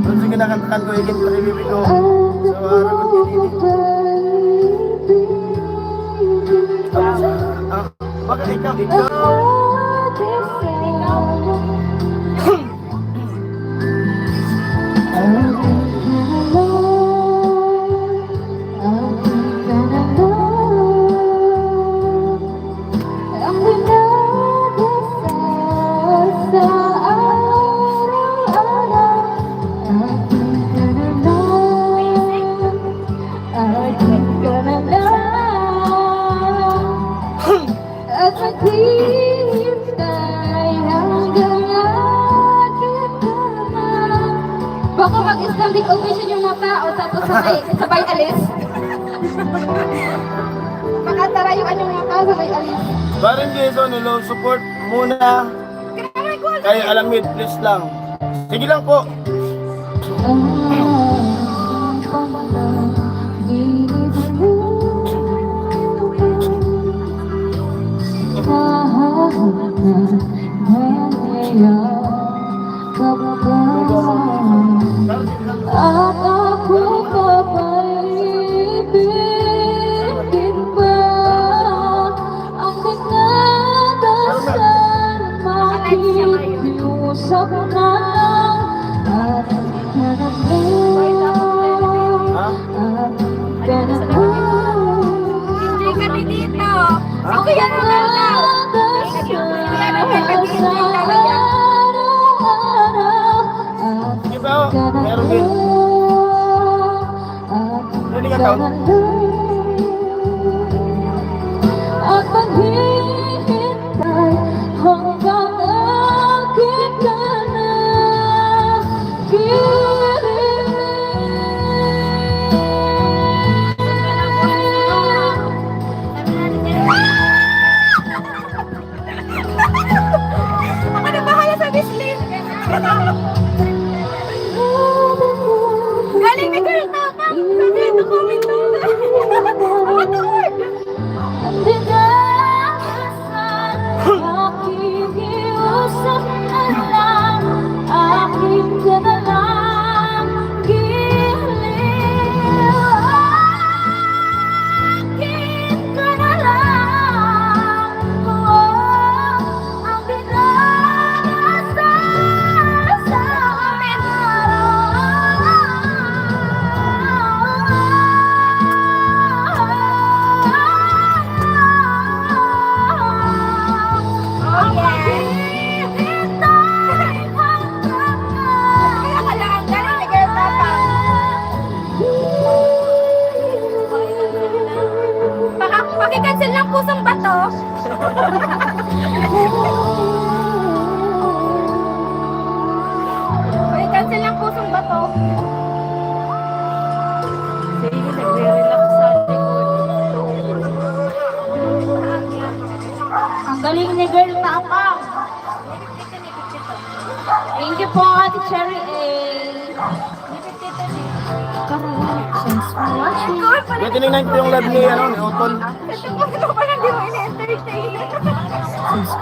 Kung sige nakantahan ko, higit pa ni Bibing ko. Sa araw ko Bakit ikaw? Ikaw. At maghihintay hanggang akin ka na. Baka mag-Islamic occasion yung mga tao tapos sabay alis. Baka tarayuan yung mga tao sabay alis. Parang Jason, hello, support muna. Kay Alamid, please lang. Sige lang po. At ako papaibigin pa ang dinadasan, makikiusap na at Enjoy kami dito. ako yan na lang Di ba? Meron din. Hindi ka taon. at maghihintay hanggang akin ka na Ako na bahala sa Bislin. Galing ni girl tapang. Sabi ito comment na. Ako to word. Makikiusap na lang, akin ka na lang, giliw. Akin ka na lang, ang dinadasal sa amin araw-araw. cancel ng pusong bato. May cancel ng pusong bato. Sige, nagre-relax sa likod. Ang galing ni girl tapang. Thank you po, Ate Cherry A. Thanks for watching. Kaya tinignan ko yung live ni, ni Otol. Ito pa lang di mo ina-entertain.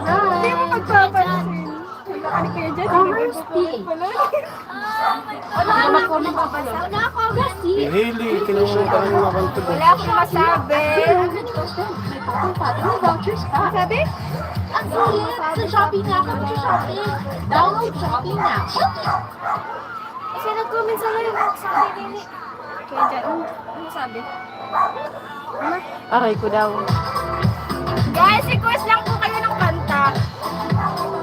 Hindi mo magpapansin. Wala ka ni Kuya Jan. Commerce PH. Wala ako mapapansin. Wala ako kasi. Hili, kinunod ka ng mga kanto ko. Wala akong masabi. Sabi? Ang sulit! Sa Shopee na ako mag-shopping. Download Shopee now. Kasi nag-comment sa live. Sabi nini. Kuya Jan, ano sabi? Aray ko daw. Guys, request lang po kayo ng kanta.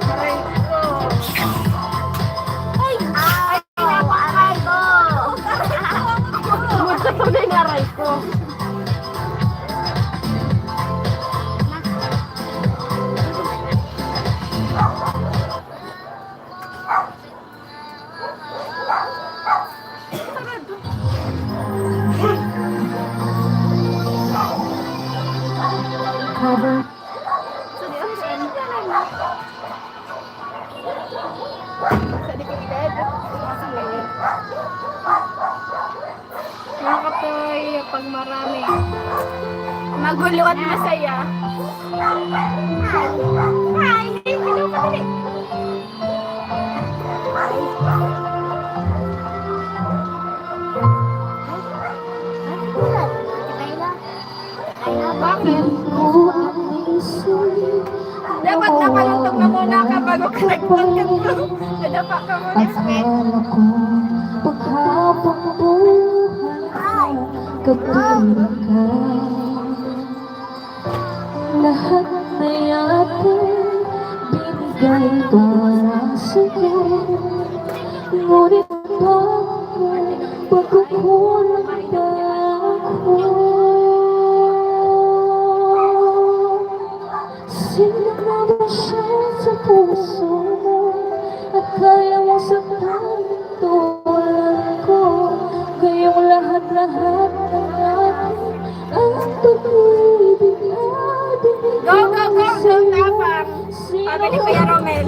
Aray ko. Ay! Ay! Aray ko! Musta to na yung aray ko. Mga katoy, pag marami. Magulo at masaya. Hi! Hello, kadali. Bakit? Dapat napalutog na muna ka bago ka nagpagkanto. Nadapa ka muna, Smith. Akala ko paghabang buhay kapiling ka. Lahat na yata binigay para sa'yo. Ngunit bakit pagkukulang pa ako? Sino na ba siya sa puso mo? At kaya mo saktan tulad ko. Ngayong lahat-lahat ng atin ang pag-ibig na binigay Go, go, go! Go, sa'yo. tapang! Sino Sabi ni Kuya Romel.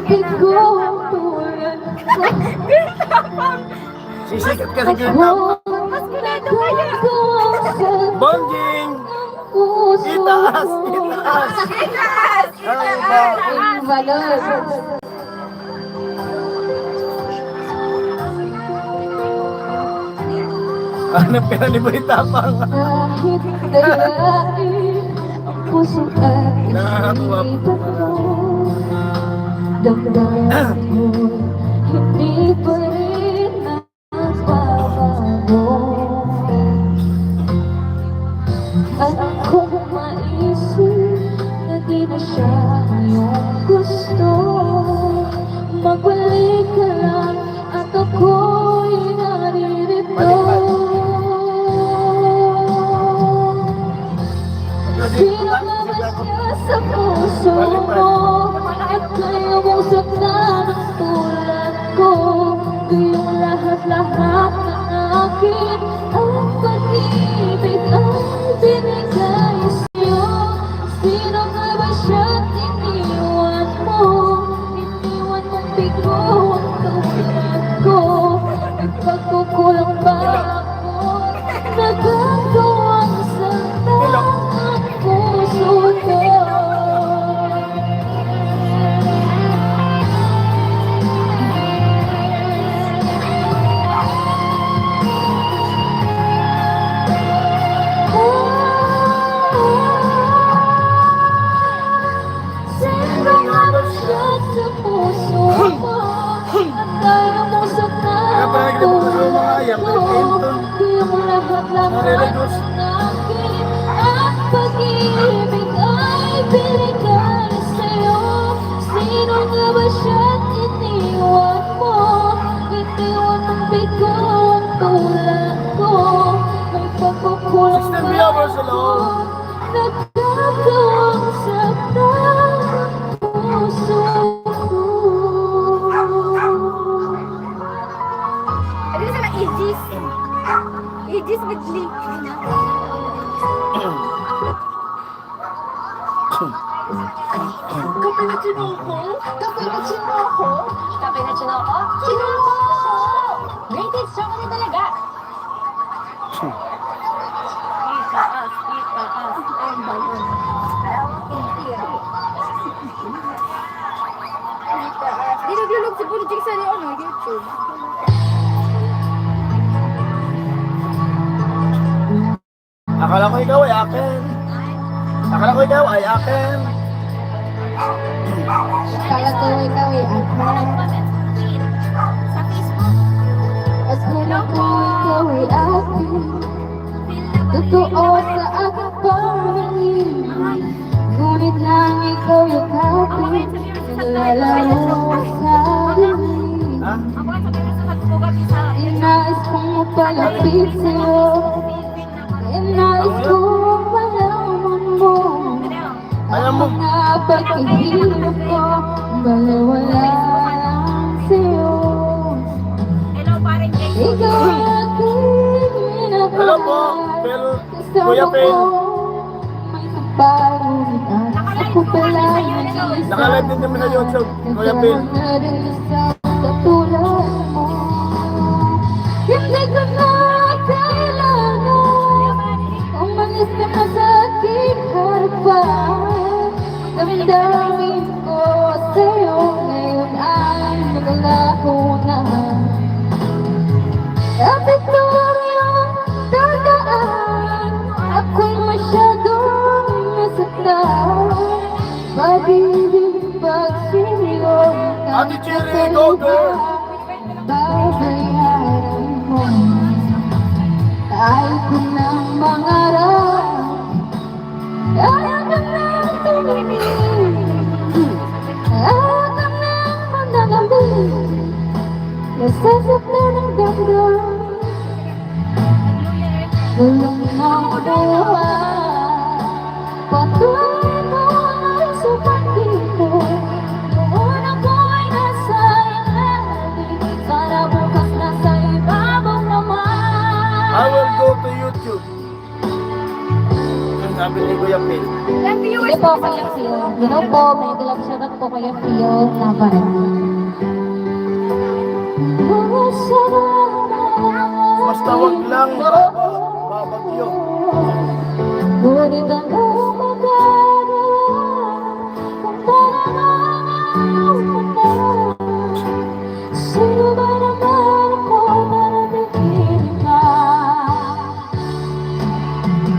bigo ang tulad ko? Sisikat kasi girl. Mas kulado kayo! Bonjing! Puso Itaas! ko. Itaas! Itaas! Ay, ba? Ang balon. Hanap ka na ni Boy Tapang. Kahit dalain ang puso at Nakakatuwa po. isipan mo, damdamin mo, hindi pa rin nagbabago. At kung maisip na di na siya iyong gusto, magbalik ka lang at ako'y naririto. Sino na ba siya sa puso mo? At kaya mong saktan ang tulad ko. Kayong lahat-lahat ng akin ang pag-ibig ang binigay sa'yo. Sino nga ba siya't iniwan mo? Iniwan mong bigo ang tulad ko. Nagpagkukulang ba ako? Nagagawang saktan ang puso ko. Sino nga ba siya sa puso mo? At kaya mo saktan Kaya pala ang nagdibot sa mga ayak, tulad ko. nagpinton. Yung lahat-lahat Nariligos. ng akin at pag-ibig ay binigay sa'yo. Sino nga ba siya't iniwan mo? Iniwan mong bigo ang tulad ko. May Marcelo. Ano sa mga Aegis? Aegis with link. Kape na chinoko? Kape na chinoko? Kape na chinoko? Chinoko! Rated chocolate talaga. Itaas, itaas. Ang bayan. Di naglulog si Bunjik sa YouTube. Akala ko ikaw ay akin. Akala ko ikaw ay akin. Kala ko ikaw ay ako. Sa Facebook. Akala ko ikaw ay akin. Totoo sa aking pangingin. Ngunit lang ikaw yung akin. Nalalaro sa dilim. Ha? Ako ang sabi sa pagbugat isa. Inais kong mapalapit sa'yo. Inais kong malaman mo. Alam mo, Mga pagkihirap ko, balawala lang sa'yo. Hello, paring Jake. Ikaw ang aking minamahal. hello po, Phil, Kuya Kasama Phil. ko, may kapalunan at ako pala nag-iisa. Nakalive din kami sa YouTube, Kuya Phil. Kasama na rin sa katulad mo. Hindi ko na kailangan umalis ka na sa aking harapan. Damdamin ko sa'yo ngayon ay naglalaho na. Kapit ko ang dadaan, ako'y masyadong nasaktan. Pag-ibig pag-siniyo, Ate Cherry, go girl! babayaran mo. Ayaw ko ng mangarap, ayaw ko ng tumingin, ayaw ko ng mananamig. Nasasaktan ang damdamin, tulong ng buhay. Patuloy mo ang sumakit ko, noon ako ay nasa ilalim, sana bukas nasa ibabaw naman. I will go to YouTube. Yung sabi ni Kuya Phil. Sige po, Kuya Phil. Hello po, may galap shoutout po Kuya Phil na parang. Basta wag lang babagyo. Ngunit ang magagawa kung parang ang sino ba naman ako para bigyan ka?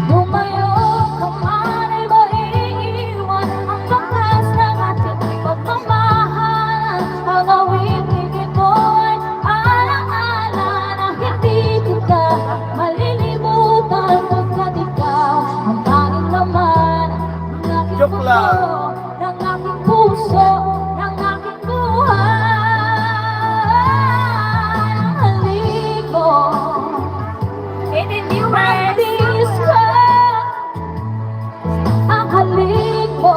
Lumayo ka man ay maiiwan ang bakas ng ating pagmamahal. Ang awitin ito ay alaala na hindi kita malilimutan pagkat ikaw ang tanging laman ng aking Joke lang. puso, ng aking puso, ng aking buhay. Ang halik mo, nais ko, ang halik mo,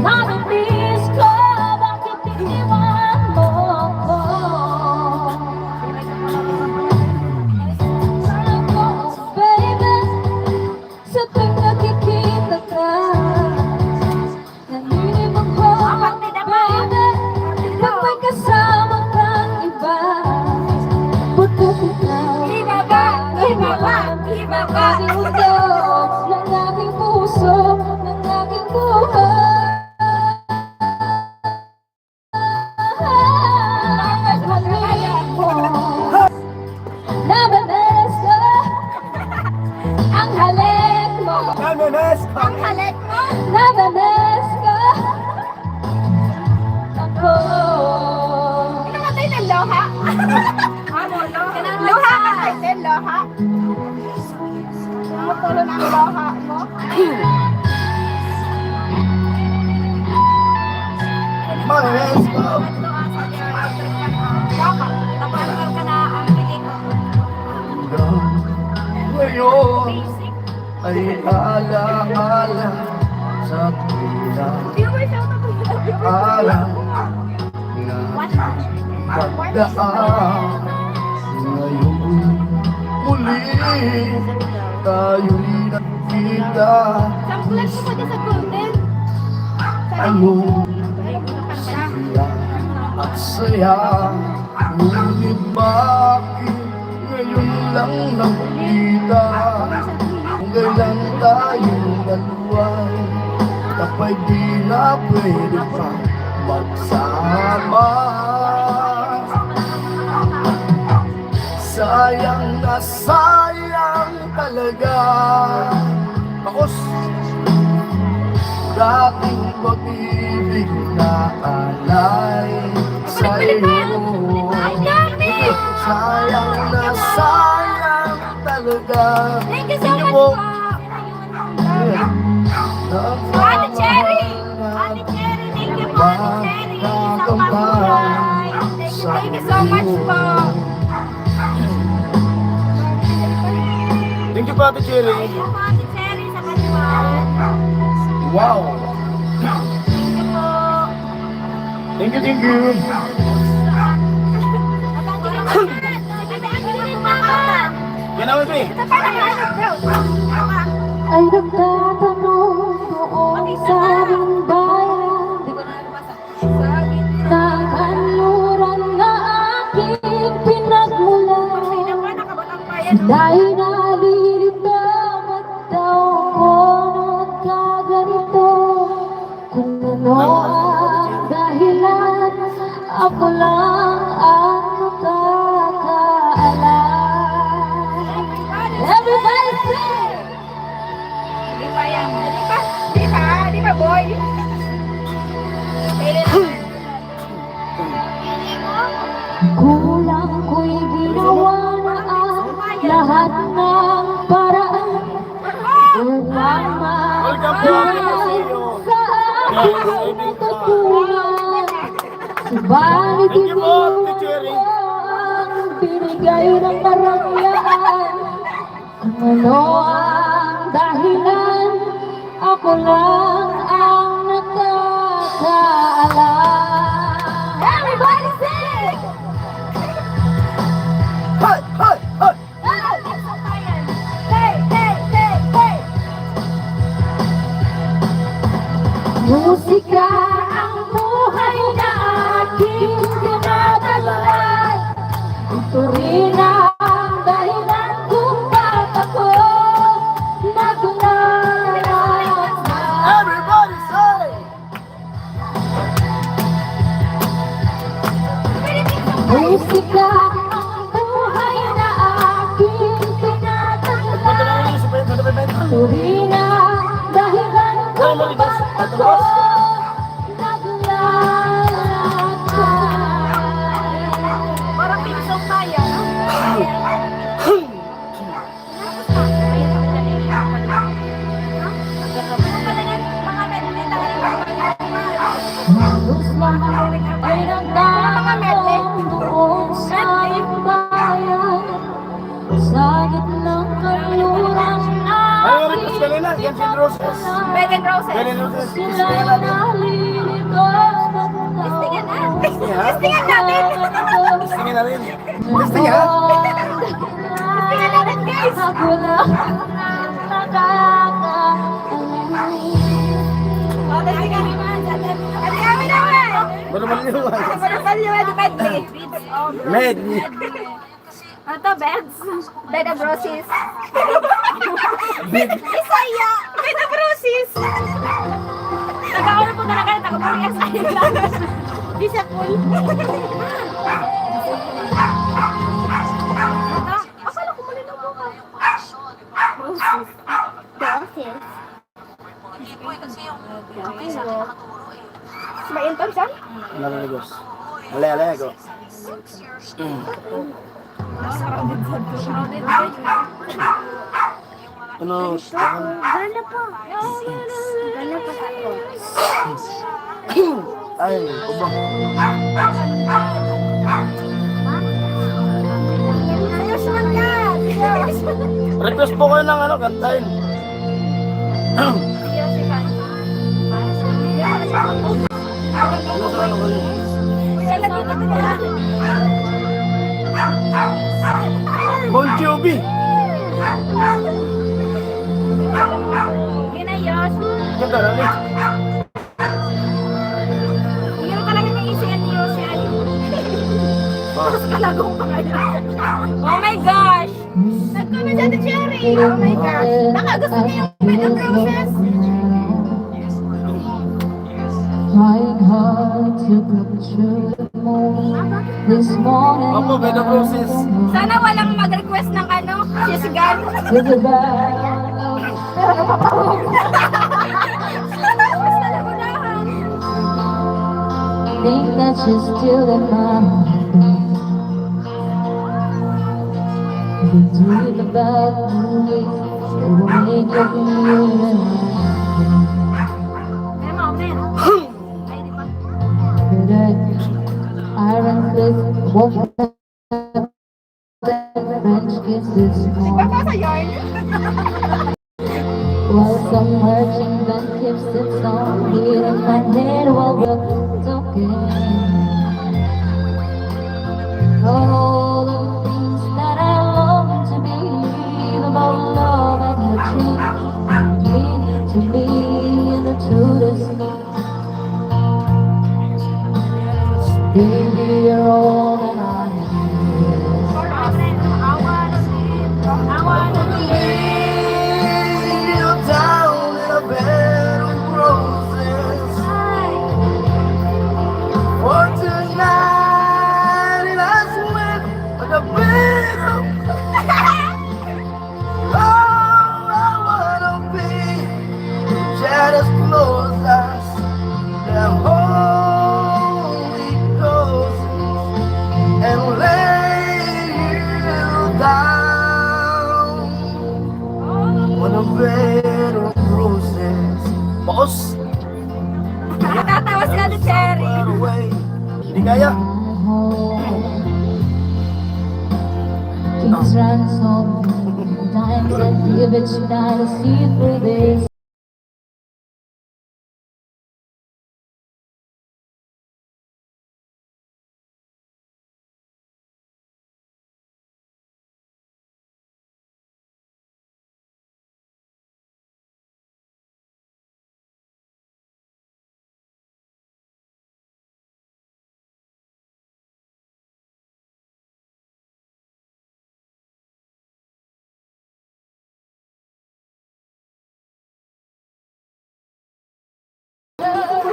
nais ko, bakit iniwan mo ako? Baby, sa tuwing nakikita ka, naninig ako, baby, pag may kasama kang iba. Pagkat ikaw, Iba ba? Iba ba? Iba ba? aking mundo, ng aking puso, ng aking buhay. Ang halik mo, nababas ko, ang halik mo, Kaminis! Ang halit mo. nababas ko, ako. Namatay ng loha. Ano, loha? Loha ka tayo, loha. Tumutulo ng loha mo. Kaminis! Tapos ka na ang piling. ngayon ay alaala sa tulang alam na magdaan. Ngayon muli tayo'y nakita. Sampulan ko pa dyan sa golden. Ano saya at saya, ngunit bakit ngayon lang nakita? Kung kailan tayong dalawa kapag di na pwede pa magsama. Sayang na sayang talaga Bakos dating pag-ibig na alay sa'yo. Sayang na sayang talaga. Thank you so much po. Ate Cherry! Ate Cherry, thank you po, Ate Cherry. Sa pagbuhay. Thank you so much po. Thank you po, Ate Cherry. Thank you po, Ate Cherry, sa pagbuhay. Wow! Thank you po. Thank you, thank you. Ganawa ba eh? Ay nagtatanong doon sa aming bayan ng kanluran na aking pinagmulan. Dahil nalilito at daw ko nagkaganito. Kung ano ang dahilan, ako lang ang nakakaalam. Everybody sing! Di ba, boy? Kulang ko'y ginawa na ang lahat ng paraan upang makakamit sa aking katulad. Subalit hindi mo ang binigay ng karangyaan. Kung ano ang dahilan, ako lang ang nakakaalam. Everybody sing! Hey! Hey! Hey! Musika ang buhay na aking dinadalan. Ito rin ang dahilan kung bakit ako nagulat. Everybody say! Musika ang buhay na aking dinadalan. Ito rin ang dahilan kung bakit ako nagulat. Parang pinsong tayo, no? Halos lahat ay nagtatanong doon sa aming bayan. Sa gitnang kanluran Ano rin po kanina? Yan si Roses. Bed and Roses. Ganun Roses. sila'y nalilito. Listingan na. Yeah. Listingan natin. Tingin na rin. Listingan Listingan natin, guys. Ako lang nakakaalam. Oh, listingan naman. At kami naman. Ano naman yun? Malapal naman, depende. Med. Ano to, beds? Bed of roses. Isaya! Bed of roses! Nagkakaroon po talaga ng takapuriya sa ila. Di siya cool. Akala ko mali na buka. Roses. Roses. May inton siya? Nalalagos. Alay, alay ako. Ano? Gana pa. Gana pa ako. Ay, ubang. Ayos man ka! Request po kayo ng ano, kantahin. Bon Jovi. Ginayos. Ganda lang eh. Meron talaga ng isiyan ni Yossi. Tapos kalagong pa kaya. Oh my gosh! Nagkano dyan ni Cherry? Oh my gosh! Baka gusto niya yung bed of roses. Trying hard to capture the moment this morning. Opo, bed of roses. Sana walang mag-request ng ano, sisgan. With the band. Basta nagunahan. Think that you're still in my mind. Been dreaming about the way it will make you feel. Iron Cliff, walk French kisses more. While some merchant that keeps its on beat in my head, well, but it's okay. All the things that I long to believe about love and your dream to me in the truest. Baby, you're all that I Lay you down in a bed of roses for tonight, and I swear like a bed of oh, I wanna be just close as the Holy Ghost and lay you down on a bed of roses. Boss, Natatawas ka ni Cherry. far away. Hindi kaya. King's ransom, times that give each night to see through this.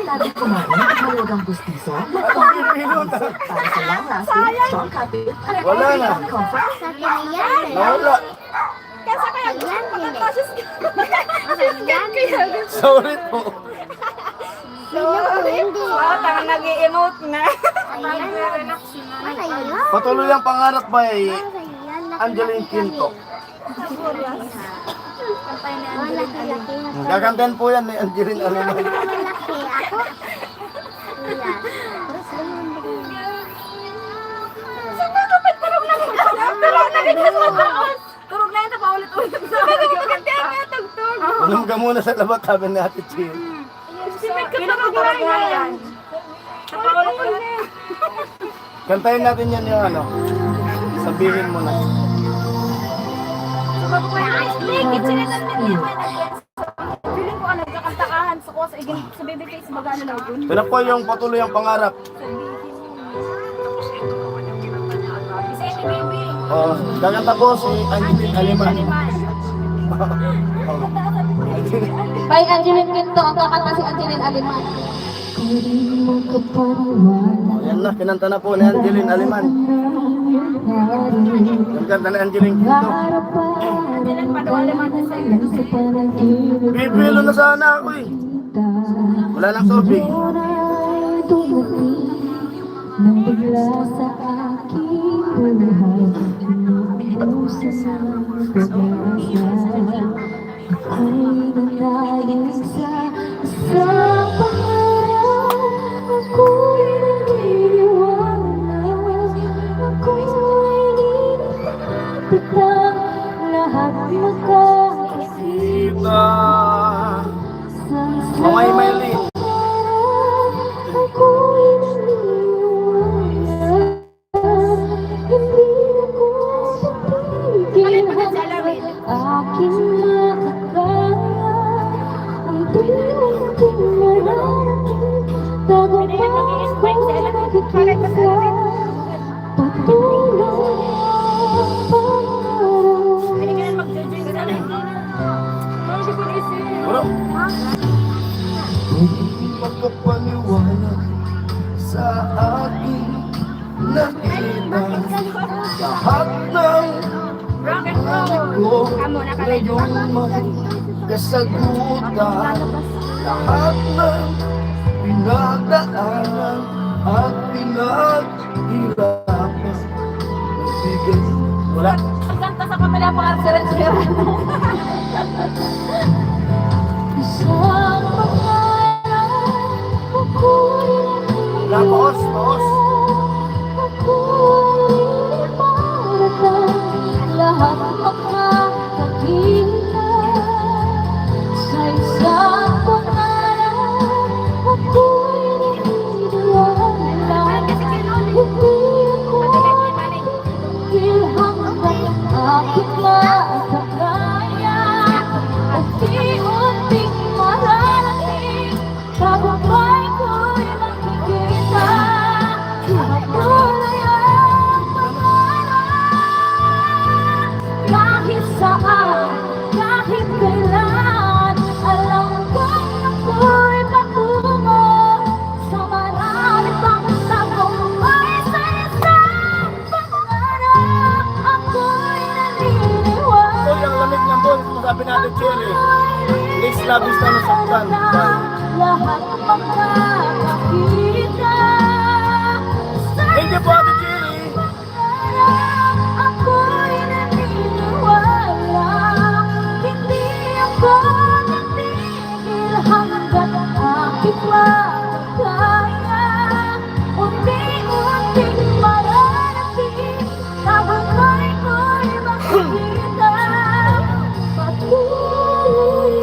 Lagi kumain ng malagang gustiso, para sa long-lasting, strong copy, Wala na. comfort, Nawala. Kasi kaya nagtasis ka. Sisgan kaya. Sorry po. Tanga nag-i-emote na. Patuloy ang pangarap ba eh, Angeline Quinto. Gagandahan po yan ni Angeline Aliman. Turog na yun sa paulit-ulit. Kaya nga tugtog. Tulong ka muna sa labat, sabi ni Ate Chill. Pinapagurag na yan. Sa paulit-ulit. Kantayin natin yan yung ano. Sabihin mo na. Feeling ko nagkakantakahan sa kuha sa baby face magana na yun. Ito na po yung patuloy ang pangarap. Isa ni baby. Gaganta po si Angeline Aliman. Kay Angeline Quinto, ang kakanta si Angeline Aliman. Yan na, kinanta na po ni Angeline Aliman. Yung kanta ni Angeline Quinto. Dilan pa daw alaman sa iyo. Bibilo na sana ako eh. Wala nang tubig. Nang bigla sa aking buhay, inuusan ng pag-asa. Ako'y nanalig sa isang pangarap. Ako'y naniniwala. Ako'y di napagpitang lahat Kita. Mamay Maylin. Aking makakaya ang unti-unting mararating tagumpay ko nakikita patuloy ang pangarap. Hindi ka na mag-judge sa akin. Hindi ko isip. Bro. Magkapaniwala sa aking nakita lahat ng Rock and roll. ko Amo na ka medyo. ngayong kasagutan lahat ng pinagdaanan at pinaghirapan nagbigay wala Pagkanta sa kamila pa ang siren-siren. Isang pangarap ako'y wala boss ako'y parating lahat makakakita sa isang pangarap ako'y naniniwala hindi ako hanggang aking makakaya unti-unting mararating tagumpay ko'y makikita patuloy ang pangarap kahit saan, kahit kailan alam kong ako'y patungo sa marami pang tagumpay sa isang pangarap ako'y naniniwala. Uy, ang lamig ng boss sabi natin Cherry next labis na nasaktan Lahat makakakita thank you po Ate Cherry ako'y naniniwala hindi ako titigil hanggang aking makakaya unti-unting mararating tagumpay ko'y makikita patuloy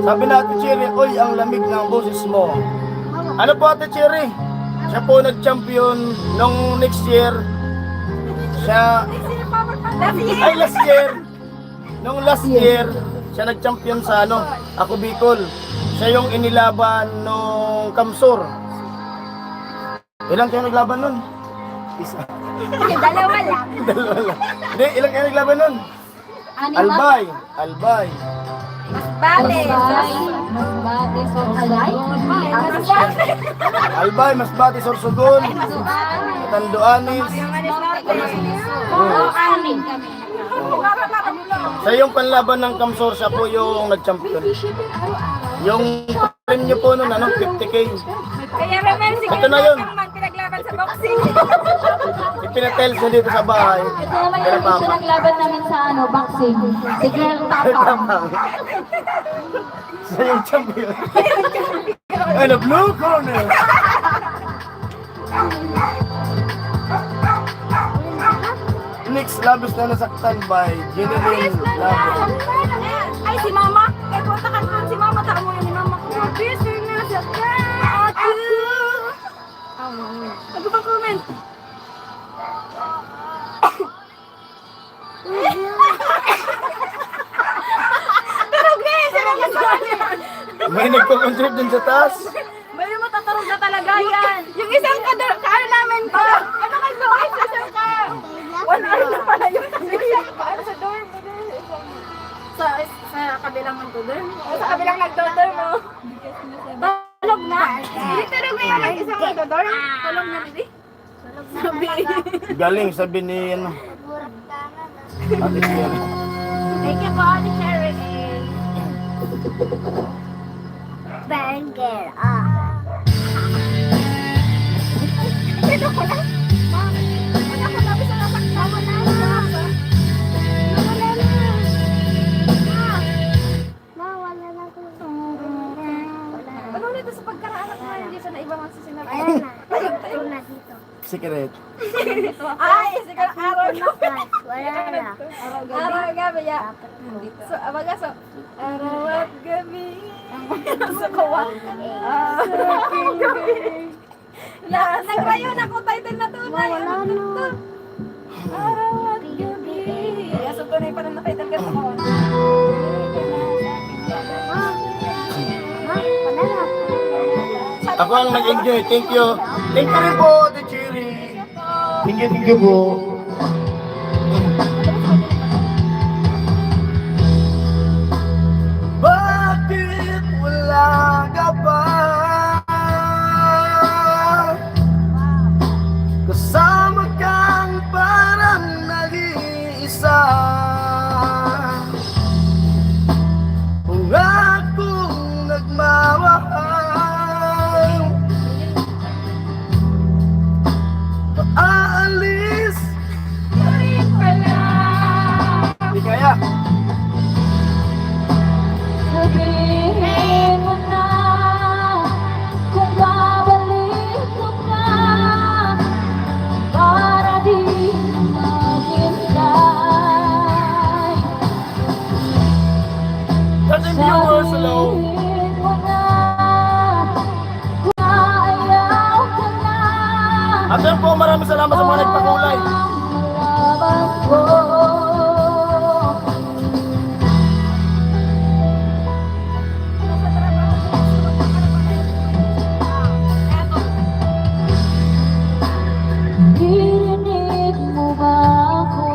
sabi natin Cherry uy ang lamig ng boses mo ano po Ate Cherry siya po nag-champion nung next year siya ay last year nung last year siya nag-champion sa ano ako Bicol siya yung inilaban nung Kamsur ilang kayo naglaban nun? Isa Dalawa lang. dalawa lang hindi ilang kayo naglaban nun? Albay Bale. Albay, Masbate, Sorsogon Tanduanis sa yung panlaban ng Kamsor siya po yung nag-champion yung premium po nun ano 50k Kaya naman sige. ito na yun Pinaglaban sa boxing. ipinatels na dito sa bahay Ito naman yung issue ng laban namin sa boxing. Si Girl Tapa. siya yung champion ano blue corner next labis na nasaktan by Jeneline Labis Ay, si Mama. Kaya punta ka naman si Mama. Taka mo ni Mama. Busy na sa ako. Ano ba comment? Pero guys, sila kasama yan. may nagko-concert dun sa taas Bayo mo tatarong na talaga yan. Yung isang kaano namin ko. Ano ka guys? Isang ka. 1 hour na pala yung paano sa dorm mo din. Sa kabilang nagdo-dorm mo. Sa kabilang nagdo-dorm mo. Tulog na. Hindi tulog na yung isang nagdo-dorm. Tulog na, Bibi. Sabi. galing sabi ni ano Ate Cherry Thank you po, Ate Cherry. Banger. Ito ko na. Wala ko na. Bisa na saksawa na. Nawala na. Nawala na ko. Ano nito sa pagkaraanak mo? Hindi sa naiba mga sinabi. Ayan na. Ayun na dito. secret Ay, siguro araw ko. Araw at gabi, ya. So, abaga, so, araw at gabi. Sa kawa. Aking gabi. Nagrayon ako title na to na. Wala na. Araw at gabi. So, tunay pa rin na title ka sa kawa. Ako ang nag-enjoy. Thank you. Thank you rin po, Ate Cherry. Thank you po. Bakit wala ka ba? Kasama kang parang nag-iisa. Kung akong nagmamahal, aalis pa rin pala. Hindi kaya. Sabihin mo na kung babalik ko na para di maghintay. Doesn't viewers hello? Sabihin mo na kung ayaw ka na. At yan po, maraming salamat sa mga nagpakulay. Malaman ko. Dirinig mo ba ako?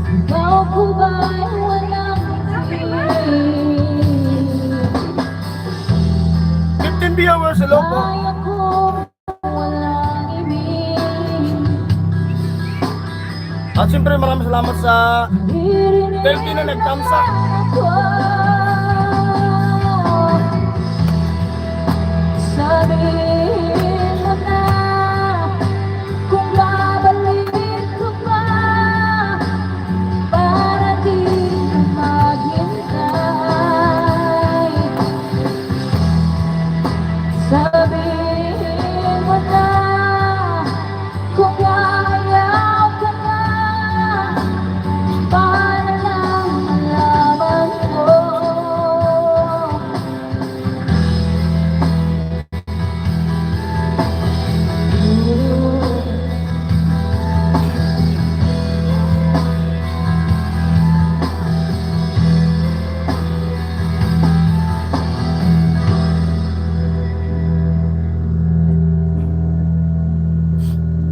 Ikaw ko ba'y walang ibig? 15 viewers hello po. Kaya ko walang ibig. At siyempre maraming salamat sa Dirinig 30 na nagtamsa. ako. Sabihin mo na kung babalik ko pa para di maghintay. Sabihin mo na kung ayaw ka na para lang malaman ko.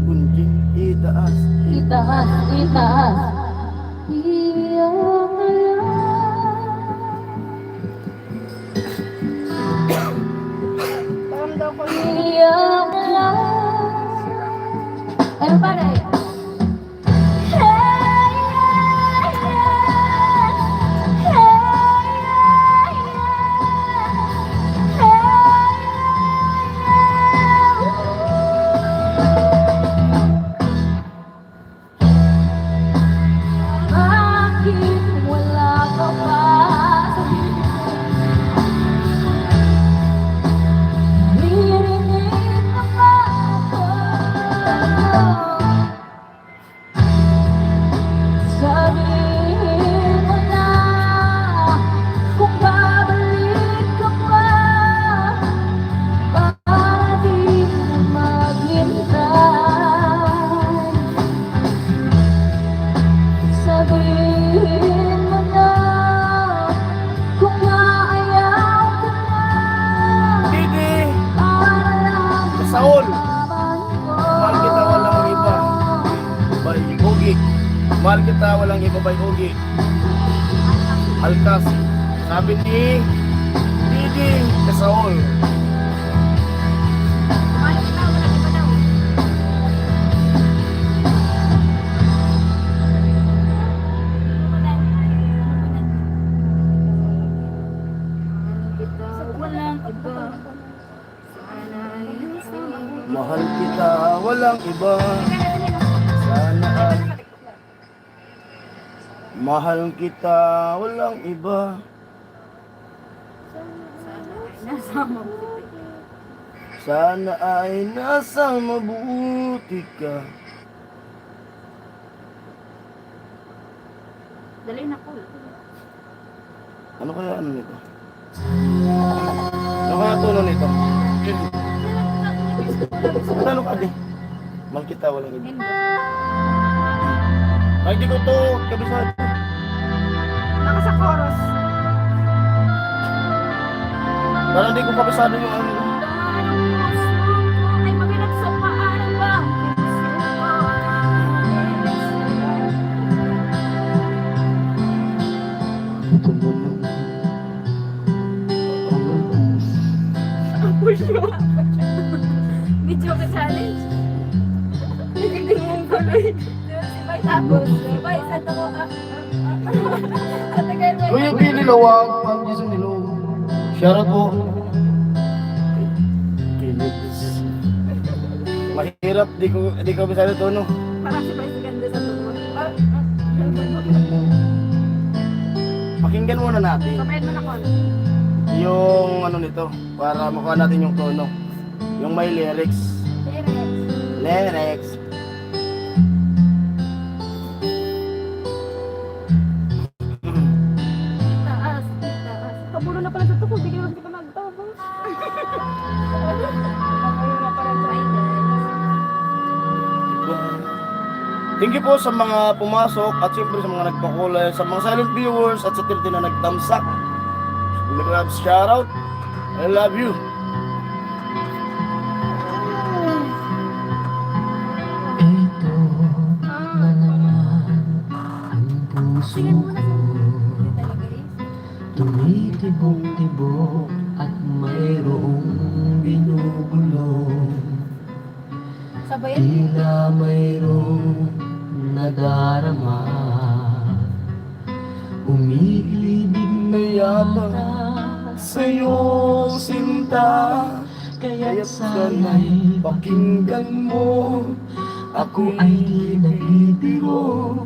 Bunjing itaas. Itaas, itaas. Iyong Param daw ko iyong Everybody. Bakit wala ka pa sa Nirinig ka ba ako? Sabihin mo na kung babalik ka pa para di na maghintay. Sabihin mo na kung ayaw ka na Didi, para lang Saul, malaman ko. mahal kita walang iba. Bay Ugi. Mahal kita walang iba, Bay Ugi. Alkas. Sabi ni Didi kay Saul. Walang iba. Mahal kita walang iba. Sana ay mahal kita walang iba. Sana ay nasa mabuti ka. Dali na ko. Ano kaya ano nito? Ano kaya tono nito? Ano ka di? Mal kita walang iba. Ay di ko to kabisado. Baka sa chorus. Parang di ko kabisado yung ano. Ay, mabilang sa paano ba? Video ka challenge. Nagiging mong tuloy. May tapos. May isa to. Katagal ba? Kuya Pinilawag, pang Jason Nilo. Shoutout po. Kilis. Mahirap, di ko kabisado tono. Parang siya pa yung ganda sa tuwa. Pakinggan muna natin Kapain mo na ko. yung ano nito para makuha natin yung tono. Yung may lyrics. Lyrics. Taas, taas. Kabulo na pala sa tuko. Hindi ka pa magtabang. Ayun na pala try Thank you po sa mga pumasok at siyempre sa mga nagpakulay, sa mga silent viewers at sa 30 na nagtamsak. Shoutout. I love you. Ito na naman ang puso ko. Tumitibok-tibok at mayroong binubulong. Sabayan. Tila mayroong nadarama. Umiibig na yata sa'yo sinta. Kaya't sana'y pakinggan mo. Ako ay di nagbibiro.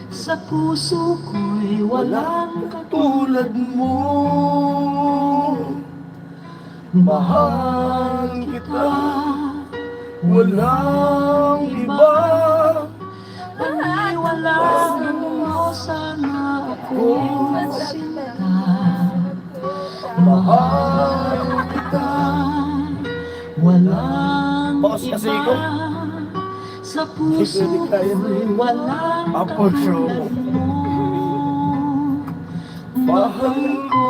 Sa puso ko'y walang katulad mo. Mahal kita, walang iba. Paniwalaan mo sana ako sinta. Mahal kita, walang Boss, kasi ko. iba. Sa puso ko'y walang Apo show. mahal ko.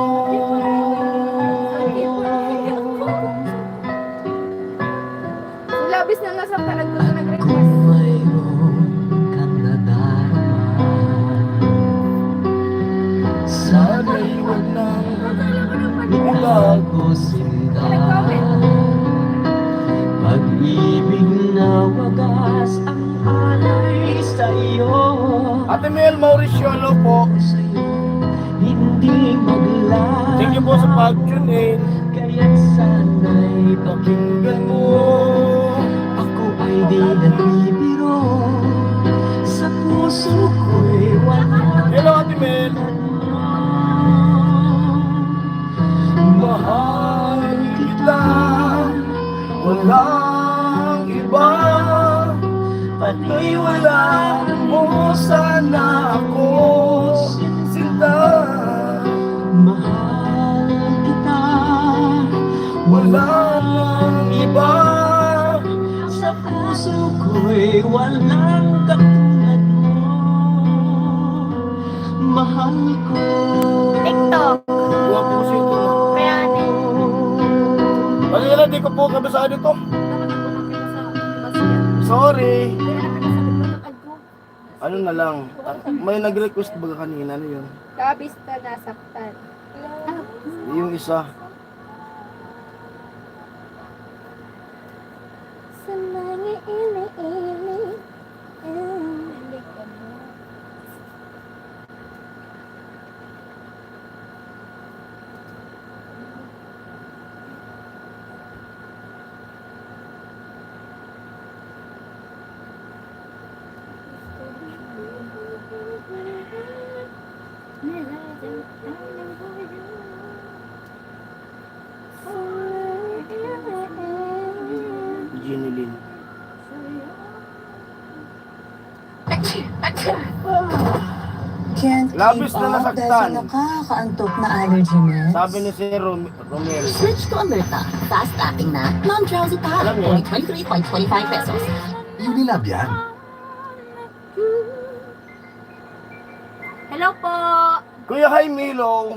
Labis na nasa talag ko na Kung nag-request. mayroon kang nadarama, sana'y wag nang ibago sinta. Pag-ibig na wagas ang alay sa'yo. Ate Mel Mauriciolo po. Sa'yo hindi maglaho. Thank you po sa pag-tune in. Kaya't sana'y pakinggan mo. Ako ay di nagbibiro. Sa puso ko'y wala. Hello Ate Mel. Mahal kita, walang iba. Paniwalaan mo sana ako sinta. Mahal kita, walang iba. Sa puso ko'y walang katulad mo. Mahal ko. TikTok. Buwan po siya ito. Kaya ano. Pagkala, di ko po kabisado ito. Sorry. Ano na lang. May nag-request baga kanina. Ano yun? Kabis na nasaktan. Yung isa. Sa mga ili-ili. Can't Labis keep na up nasaktan. dahil sa nakakaantok na allergy meds. Sabi ni si Romel. Switch to Alerta. Fast-acting na. Non-drowsy pa. Alam niyo? Only 23.25 pesos. Unilab yan. Hello po. Kuya Jaime, hello.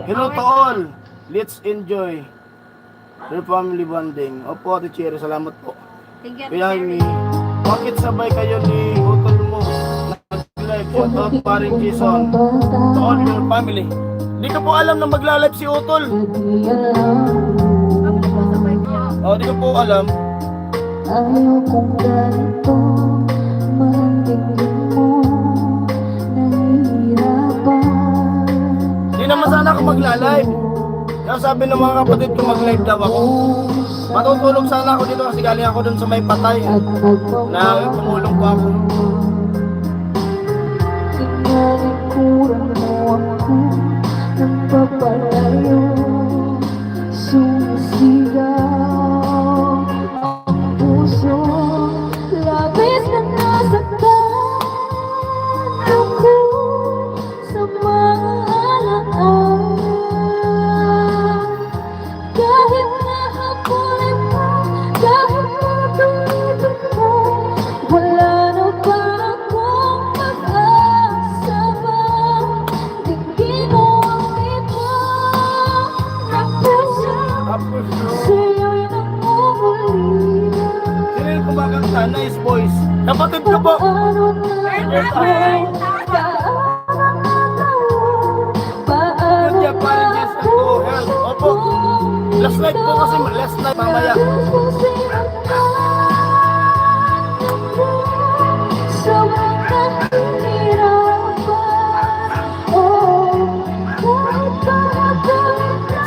Hello to all. Let's enjoy your family bonding. Opo, Ate Cherry, salamat po. Thank you. Kuya Jaime, bakit sabay kayo ni Utol mo? Nag-live, shout out paring Jason. To all your family. Di ka po alam na magla-live si Utol. Oh, di ka po alam. Ayaw kong ganito, mahandingin mo, nahihirapan. Di naman sana ako magla-live. Kaya sabi ng mga kapatid ko mag-live daw ako. Matutulog sana ako dito kasi galing ako dun sa may patay. Na tumulong po ako. Tinalikuran mo ako ng papalayo, sumisigaw ang puso, labis na nasaktan ako sa mga alaala. Kahit nakakulit mo, kahit matulitin mo, wala na ba akong pag-asa ba? Tingin mo ang iba na puso, Tapos yung sa'yo'y namumulila. sino yung kumakanta? Nice voice. Kapatid ko po. Paano na ako? Paano Good job, paring Jess. Opo. Last night po kasi, last night mamaya.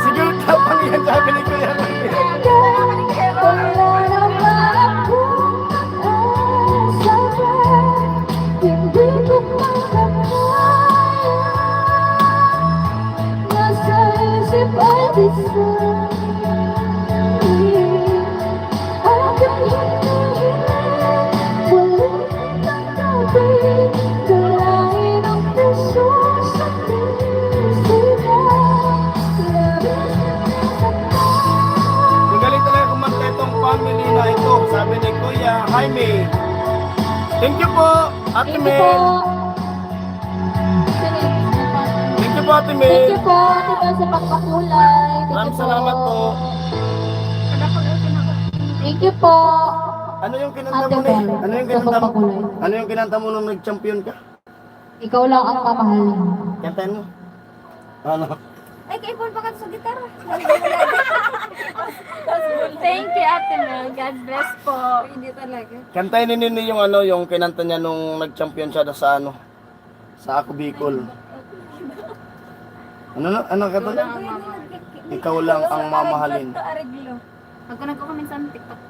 Sige, tapang yan sabi ni Kuya Jaime. Hindi ko makakaya, nasa isip ay di Magaling talaga kumanta itong family na ito. Sabi ni Kuya Jaime. Thank you po, Ate Mel. Thank you po, Ate Thank Mel. you po, Ate Mel, sa pagpakulay. Thank you Maraming po. salamat po. Thank you po. Ano yung kinanta Ate mo Mel, na? Ano yung sa kinanta mo? pagpakulay. Ano yung kinanta mo nung nag-champion ka? Ikaw lang ang mamahalin. Kantahin mo. Ano? Ay, kaipon pa ka sa gitara. Thank you, Ate Mel. God bless po. Hindi talaga. Kantahin ni Nini yung ano, yung kinanta niya nung nag-champion siya sa ano? Sa Ako Bicol. Ano kanta niya? Ikaw lang ang mamahalin. Pagka nagko-comment sa TikTok.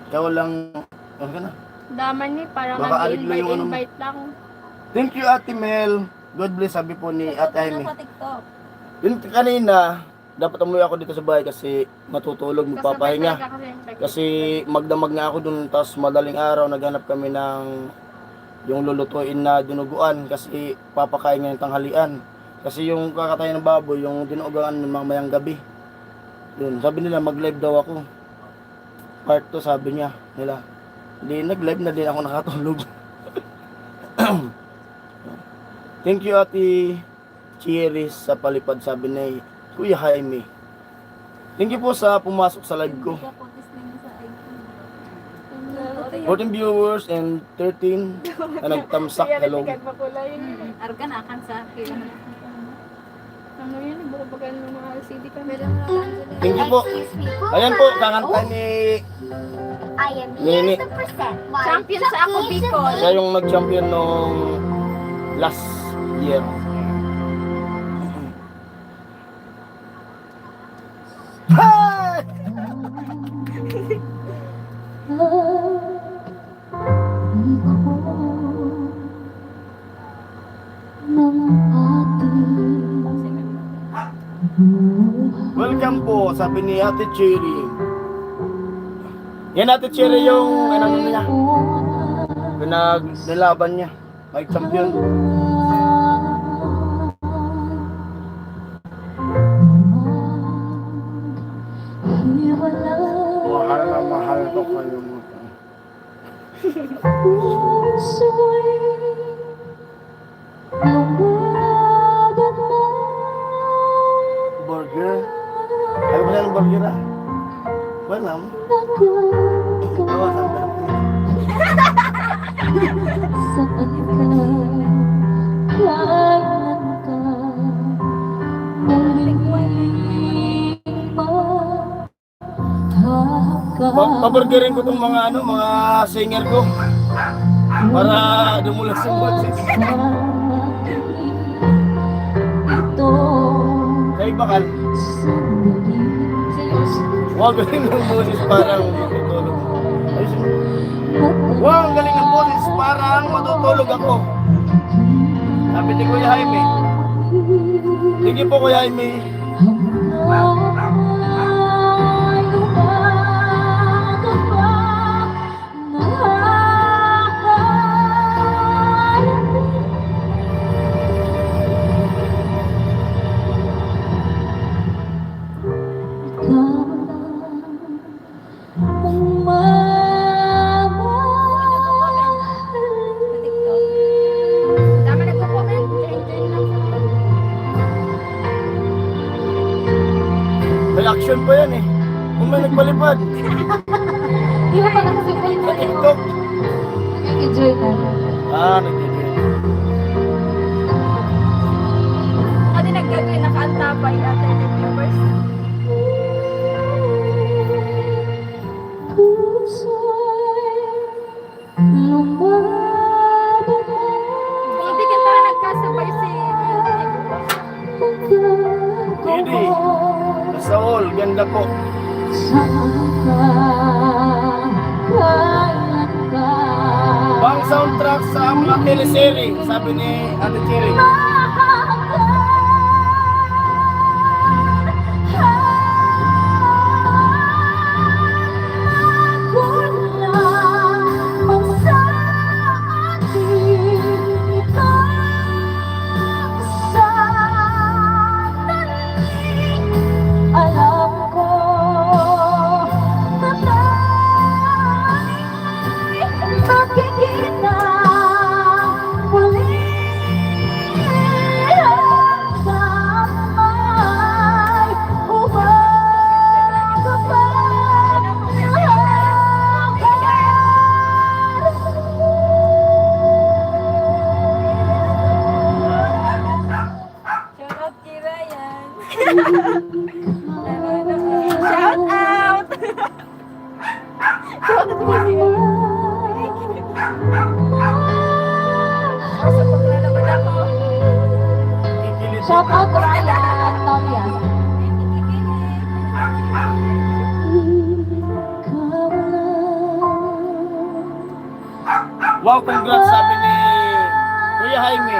Ikaw lang, ano ka na? Daman ni, parang Baka aliglo yung ano mo. nag-invite lang. Thank you, Ate Mel. God bless, sabi po ni Ate Jaime. TikTok. Yun kanina, dapat umuwi ako dito sa bahay kasi matutulog, magpapahinga. Kasi magdamag nga ako dun, tapos madaling araw naghanap kami ng yung lulutuin na dinuguan kasi papakain nga yung tanghalian. Kasi yung kakatayin ng baboy, yung dinuguan ng mamayang gabi. Yun, sabi nila mag-live daw ako. Part 2 sabi niya nila. Hindi, nag-live na din ako nakatulog. Thank you, Ate Cherry, sa palipad, sabi ni Kuya Jaime. Thank you po sa pumasok sa live ko. 14 viewers and 13 na nagtamsak. Hello. Arga na kan sa akin. Ano yun, bukabagan ng mga LCD kami. Thank you po. Ayan po, kakanta ni I am Nini. here to present my Champion sa Ako Bicol. Siya yung nag-champion nung last year. Welcome po, sabi ni Ate Cherry. Yan, Ate Cherry, yung ano niya. Nilaban niya. Mike champion. Mahal ko kayo mo. Burger? Ayaw mo ng burger ah? Walang. Tawasan ba? Paburgerin ko itong mga singer ko para dumulas yung boses. Kay Bakal. Wow, galing ng boses parang matutulog. Wow, ang galing ng boses parang matutulog ako. Sabi ni Kuya Jaime. Sige po Kuya Jaime. Dami nagko-comment. Join lang. May action pa yan eh. Kung may nagpalipad. Di ba pala kasi kayo Sa TikTok. enjoy na. Nag-enjoy. Ako din nag-gagawin, naka-antapay at 30 viewers. Hindi ka tara nagkasabay si Hindi. Sa all, ganda po. Bang soundtrack sa mga teleserye, sabi ni Ate Cherry. Alam ko na tayo'y magkikita muli hanggang may umaga pa Shoutout kay Ryan. Shout out! Shout out kay Sa paglalabad ako. Shout out Ryan, Tomia. Wow, congrats sabi ni Kuya Jaime.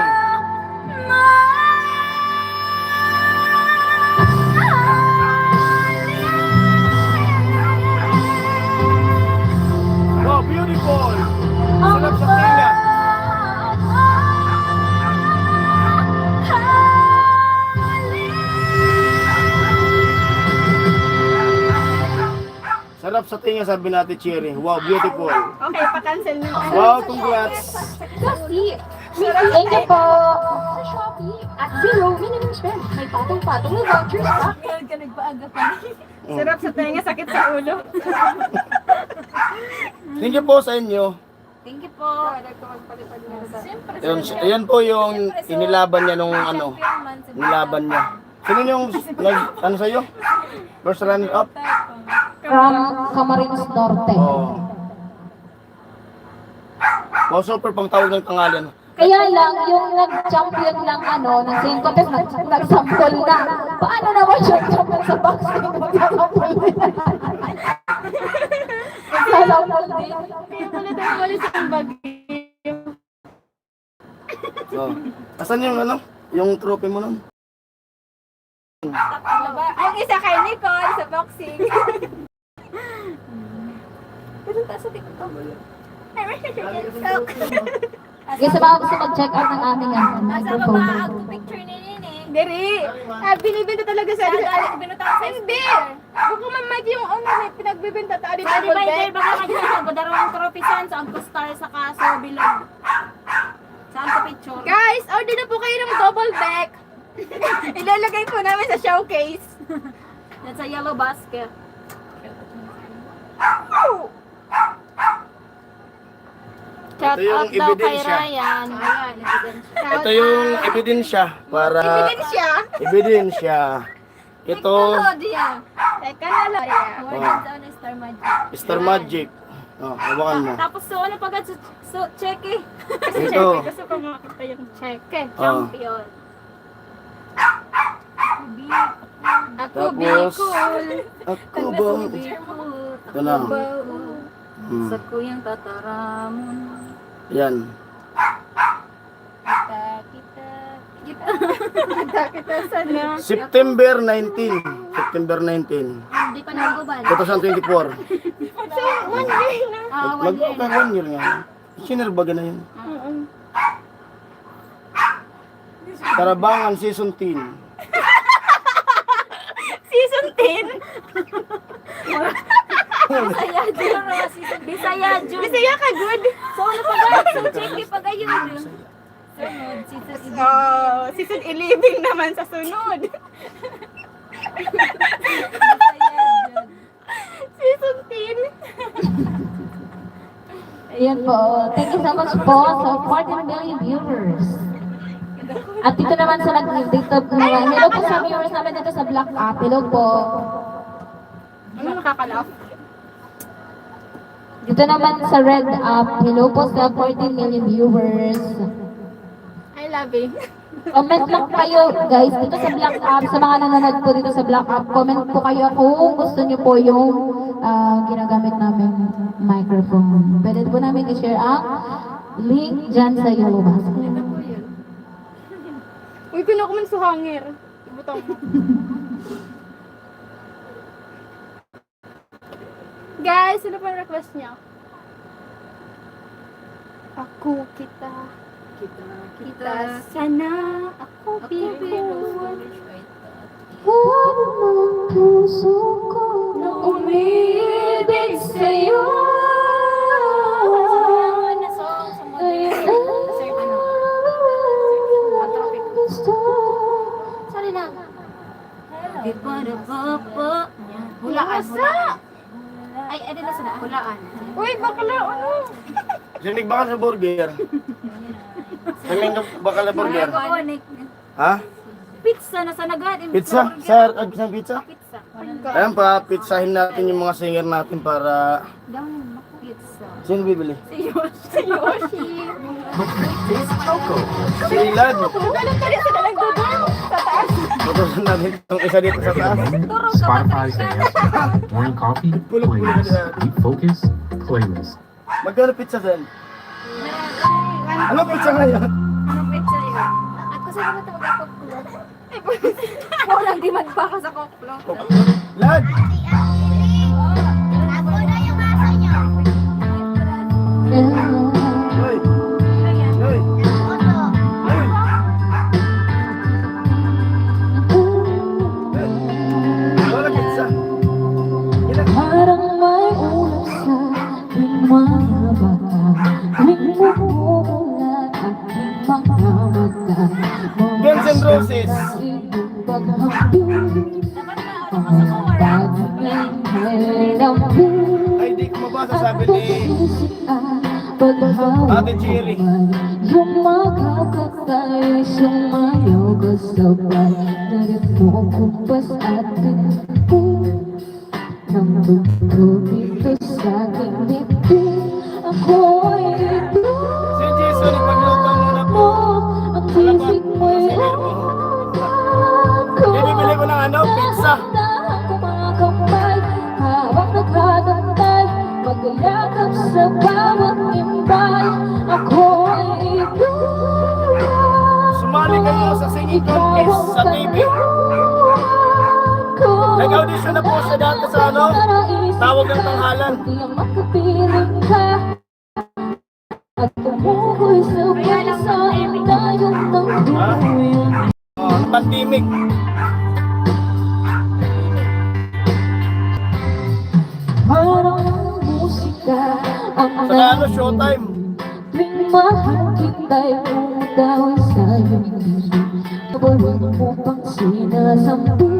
Wow, beautiful. Sarap sa tenga. Sarap sa tinga sabi natin Cherry. Wow, beautiful. Okay, pa-cancel na. Wow, congrats. Thank you po. Sa Shopee, at zero minimum spend. May patong-patong na vouchers pa. Ngayon ka nagpaaga pa. Sarap sa tenga, sakit sa ulo. Thank you po sa inyo. Thank you po. Siyempre. Yan po yung inilaban niya nung nilaban niya. Sino yung ano sa'yo? First runner up? From Camarines Norte. Oh. Wow, super pang tawag ng pangalan. Kaya lang, yung nag-champion ng ng singing contest, nag-sample na. Paano naman yung champion sa boxing? Nag-sample din. Nag-sample din. Kaya pala tayo walis ang bagay. So, asan yung yung trophy mo nun? Yung isa kay Nicole sa boxing. Pero taas sa TikTok. Guys, sa mga gusto mag-check out ng aking Nasa microphone. baba ako picture ni Nene. Diri. Binibenta talaga sa Binutang sa Hindi. Buko man mic yung may pinagbibenta ta di Pwede ba ito? Baka mag-isa ko darawang trophy saan sa Angko Star sa kaso bilog. Saan ka picture? Guys, order na po kayo ng double deck. Ilalagay po namin sa showcase. That's a yellow basket. Shout Ito yung out daw kay ebidensya. Ryan. Ayan, evidence. Ito yung ebidensya para Ebidensya. ebidensya. Ito Dia. Teka na lang. Awarded daw ng Star Magic. Star Magic. Oh, hawakan mo. Tapos so ano pagkat so check eh. Ito. Gusto ko makita yung check. Oh. Champion. Ako Tapos, Bicol. Ako ba? Ito na. Hmm. Sa kuyang tataramon. Yan. Kita sana. September 19. September 19. Hindi pa nag-ubad. 2024. So, one year na. Mag-1 year nga. Sinirbaga na yun. Tarabangan Season 10. Season 10. Bisaya Jun. Bisaya Jun. Bisaya ka good. So ano pagkat? So check eh pag-ayun. Sunod, season Oh, season 11 naman sa sunod. Bisaya Jun. Season 10. Ayan po. Thank you so much po sa 14 million viewers. At dito naman sa dito naman. Hello po sa viewers namin dito sa Black App. Hello po. Ano nakakalaf? Dito naman sa Red App. Hello po sa 14 million viewers. I love it. Comment lang kayo guys dito sa Black App. Sa mga nanonood po dito sa Black App. Comment po kayo kung gusto niyo po yung ginagamit namin microphone. Pwede po namin i-share ang link dyan sa yellow basket. Uy, kuno ko man sa hanger. Ibutang mo. Guys, ano pa request niya? Ako kita. Kita sana. Ako Bicol. Huwag ng puso ko na umibig sa'yo. Sorry lang. Di para papa. Hulaan. Ay, ano na sana? Hulaan. Uy, bakla ano? Sinig bakal sa burger. Sinig bakal sa burger. Connect. Ha? Pizza na sana agad. Pizza? Sir, sa pizza? Pizza. Ayan pa, pizzahin natin yung mga singer natin para... Down. Pizza. Sino bibili? Si Yoshi. Taste Coco. Si Ilad. Ganun ka rin sila nagdodon sa taas. Tutusan natin itong isa dito sa taas. Spotify's AS. Morning coffee, playlist. Deep focus, playlist. Magkano pizza din? Ano pizza ngayon? Anong pizza yun? Ako sa mga tawag ako. Walang demand pa ako sa koklo. Lad! Hoy! Hoy! Hoy! Wala pizza. Parang may ulap sa aking mga bata. Nagmumulat aking mga mata. Guns N' Roses. Ay, di ko mabasa sabi ni Ate Cherry. Yumakaw ka tayo'y sumayaw ka sabay. Nagpukumpas at pinti ng bugto dito sa aking ngiti. Ako'y ito Si Jason, ipagluto muna po. ang sisig mo'y Bibili ko ng ano, pizza. Dahan ko mga kamay habang naghatantay, magyakap sa bawat imbay. Ako ay ikaw. Sumali kayo sa singing contest sa TV. Nag-audition na po siya dati sa ano, Tawag ng Tanghalan. Di ang makapiling ka, pandemic. Parang musika ang Saka ano, showtime. tuwing mahal kita'y umutaw sa iyong piso. Nabalit mo pang sinasampi,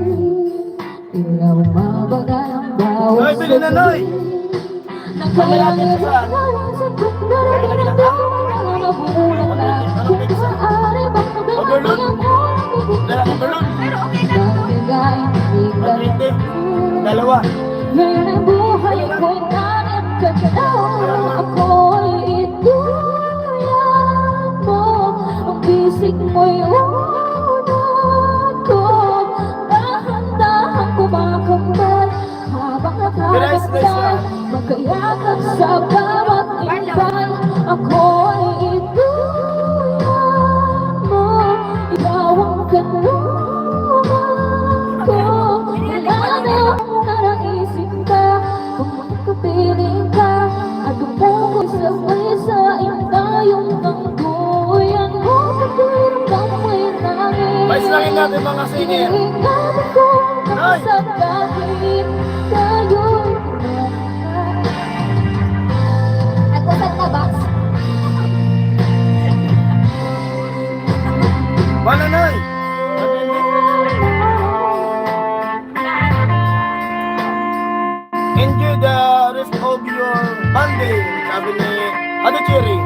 tila umabaga ang bawat Noy, bili na, Noy! Nagkayangin sa darating ng daway na nabulang na kung maaari bang Overload. magandang ang Dala ko balon. Pag-ibig 120. Dalawa. ngayon ang buhay ko'y nangyat ka na. Ako'y ituyan mo. Ang bisig mo'y unod ko. Dahan-dahan kumakambal habang nakakasal. Magkayakap sa bawat imbal. Ako'y ituyan mo. Ikaw ang kanungan ko. Wala na akong naraisip ka. Kung magkapiling ka at umukoy sabay sa intayong tangguyan mo. Pakiramdam mo'y nangin. Mais langin natin mga singir. Hingapin ko Ay! sa kahit tayo'y nagkusad ka ba? Wala, Noy! Enjoy the rest of your Monday, sabi ni Ate Cherry.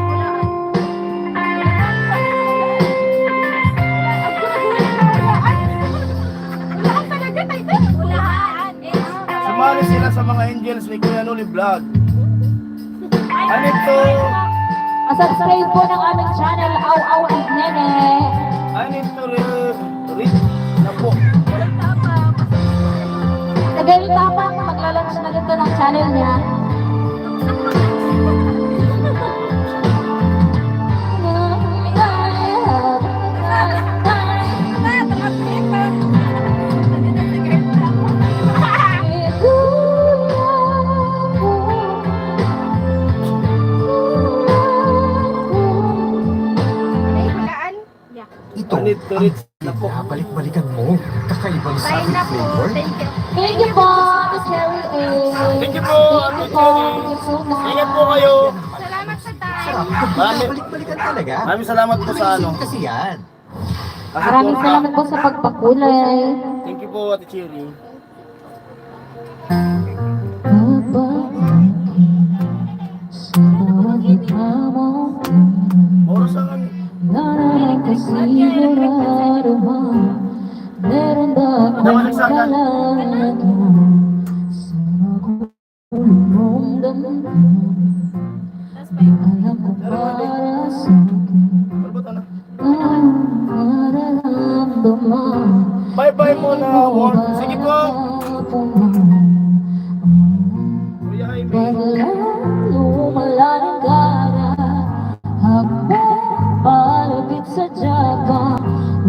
Sumali sila sa mga angels ni Kuya Noli Vlog. Ano ito? Subscribe po ng aming channel, Aw Aw Nene. Ano ito? Read na po. Tagay tapang maglalunch na dito ng channel niya. Ito Ano ito? ang Read na po. pinabalik-balikan mo. Kakaibang sabi flavor. Thank you po, Miss Cherry A. Thank you po, Ate Thank you po. Cherry. Thank you so much. Ingat po kayo. Sarap. Marami- Pinabalik-balikan talaga. Maraming salamat po sa ano. Kasi yan. Maraming salamat po sa pagpakulay. Thank you po, Ate Cherry. Oras ang ano. Meron ba Naman nagsakan. Alam ko para sa Ano ba ito na? nararamdaman. Bye-bye muna, Ward. Sige po. Kuya Jaime. Lumalalim ka na habang palapit sa Java.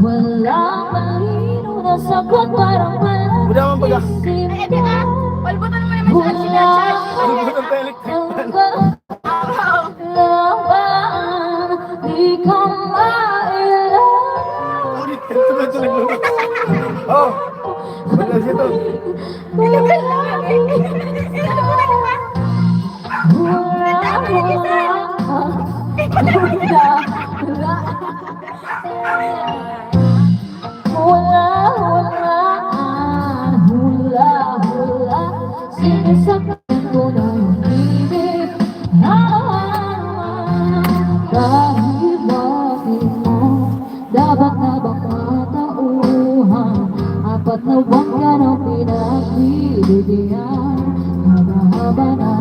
Walang malino na sagot, parang walang Buda man baga. isip mo. Palbutan mo naman sa sinacharge. Ano ba itong electric fan? Laban, di ka mailan. Ulit, tuloy-tuloy mo. Oh, bagas ito. Hula, sinisaktan ko na yung ibig. Dahil bakit mo dapat na baka tauhan? Apat na buwan ka nang pinagbibigyan. Haba-haba na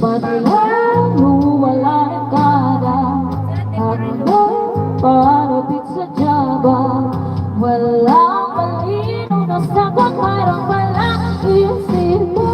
panilang luwalain ka na. Ako palapit sa Java. Walang malino na sagot, parang walang isip mo.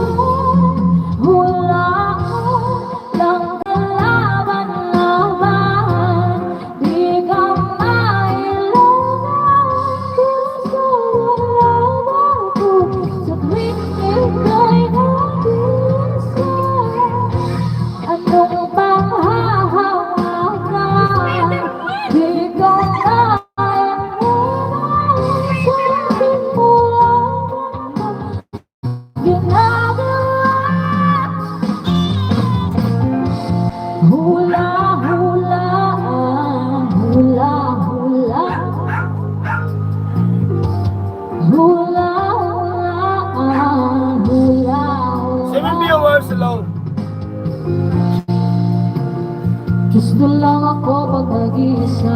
Gusto lang ako pag nag-iisa.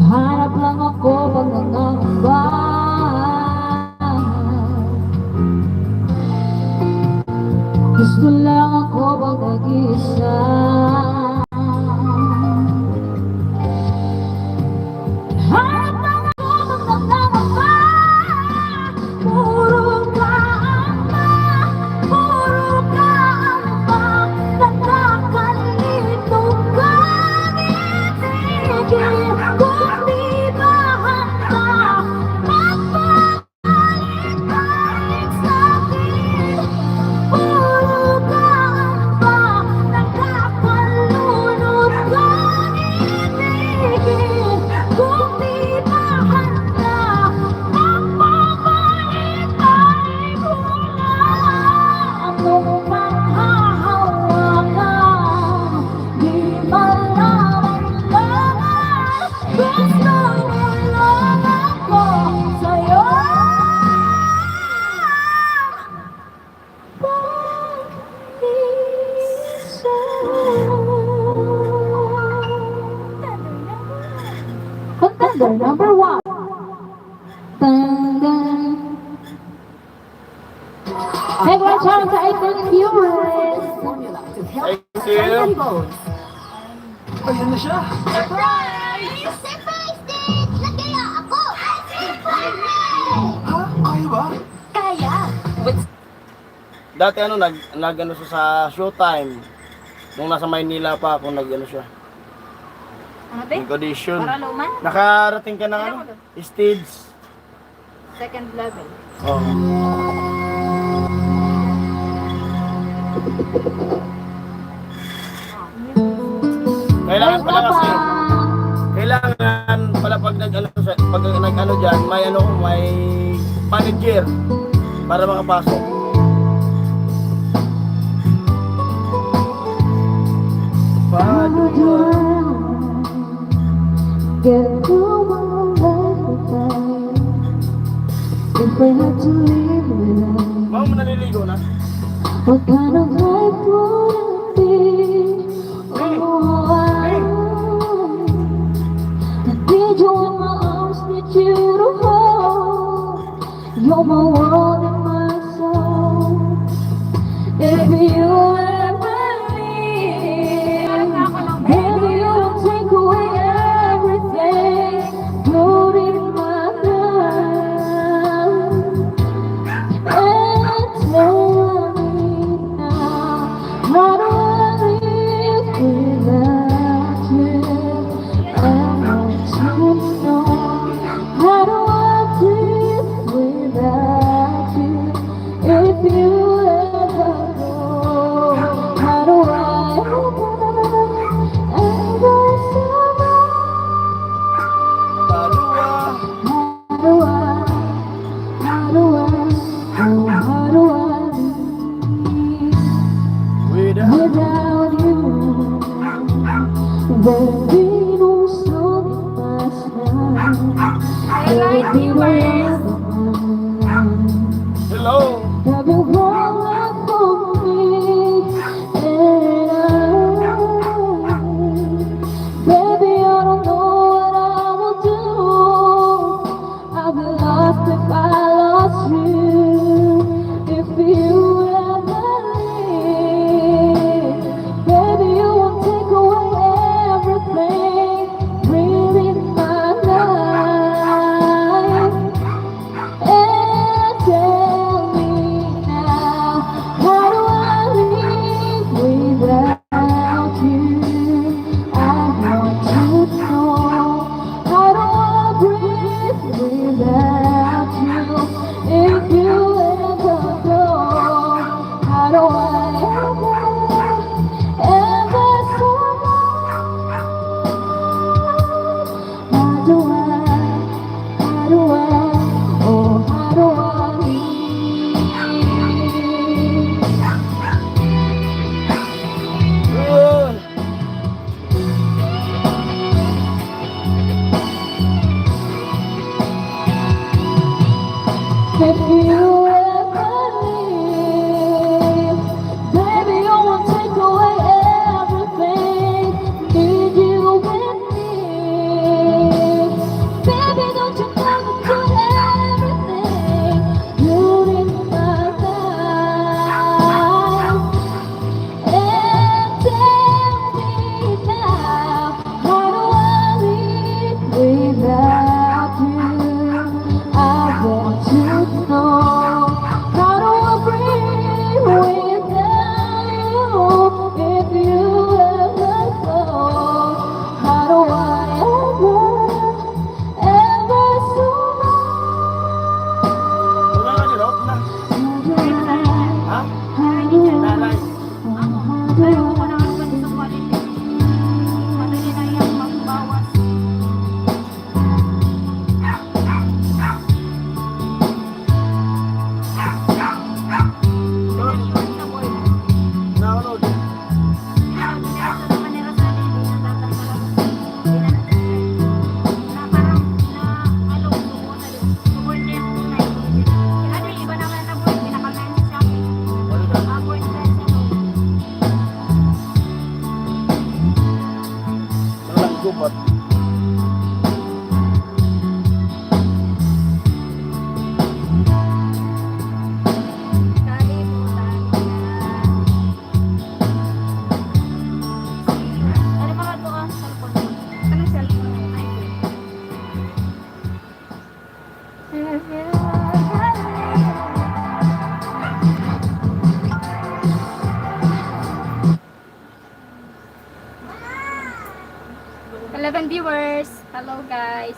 Hanap lang ako pag nangangamba. Gusto lang ako pag nag-iisa. Hanap lang ako pag nangangamba. Puro kaamba, puro kaamba. Nakakalito ka, itigil kung di ba handa. Magbabalik-balik sa'kin. Puro kaamba, nakakalunod ka, itigil kung di ba handa. Magbabalik-balik wala akong panghahawakan. Di malaman-laman, gusto mo lang ako sa'yo. Contender number 1. Everyone shout sa 8 viewers. Formula to help Thank you. strengthen bones. Ayan na siya. Surprise, Stitch! Nagkaya ako! Ha? Kaya ba? Kaya! Dati nag-ano siya sa Showtime. Nung nasa Maynila pa ako, nag-ano siya. Ano ba? Nag-audition. Para luman? Nakarating ka ng stage. Second level. Oh. Kailangan pala kasi, kailangan pala pag nag-ano dyan, may manager para makapasok. Get through my life if I had to live without. Mao mo naliligo na? What kind of life would it be? Oh, I need you in my arms, need you to hold. You're my world and my soul. If you ever leave, maybe you'll take away everything, including my love. And tell me now, how do I live without you? And want to know, how do I live without Hello guys.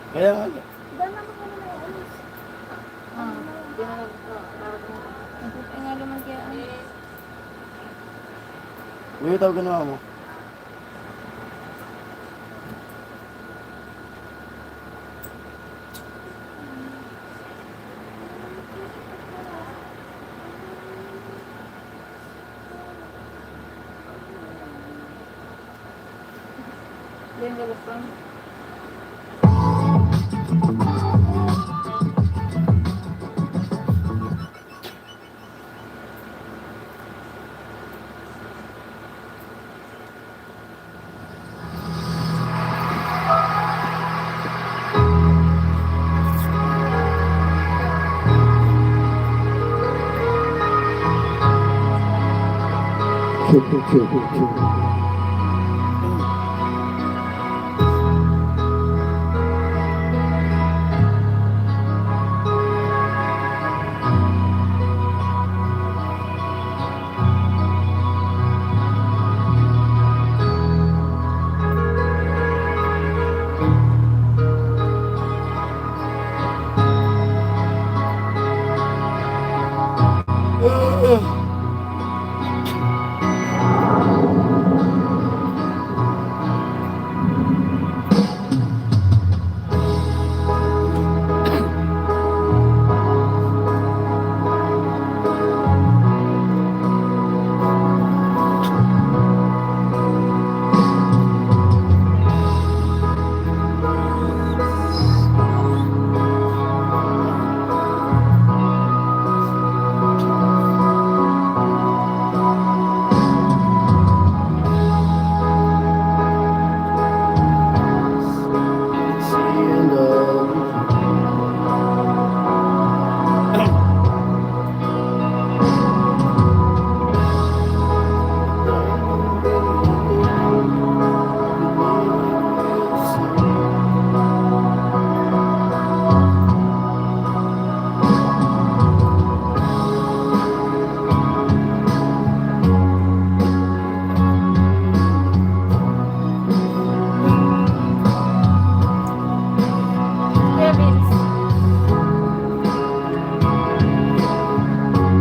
Kaya nga. Ay nga naman kaya ano. May tawag ginawa mo. Yan galit pa.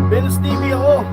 Ben's TV ako.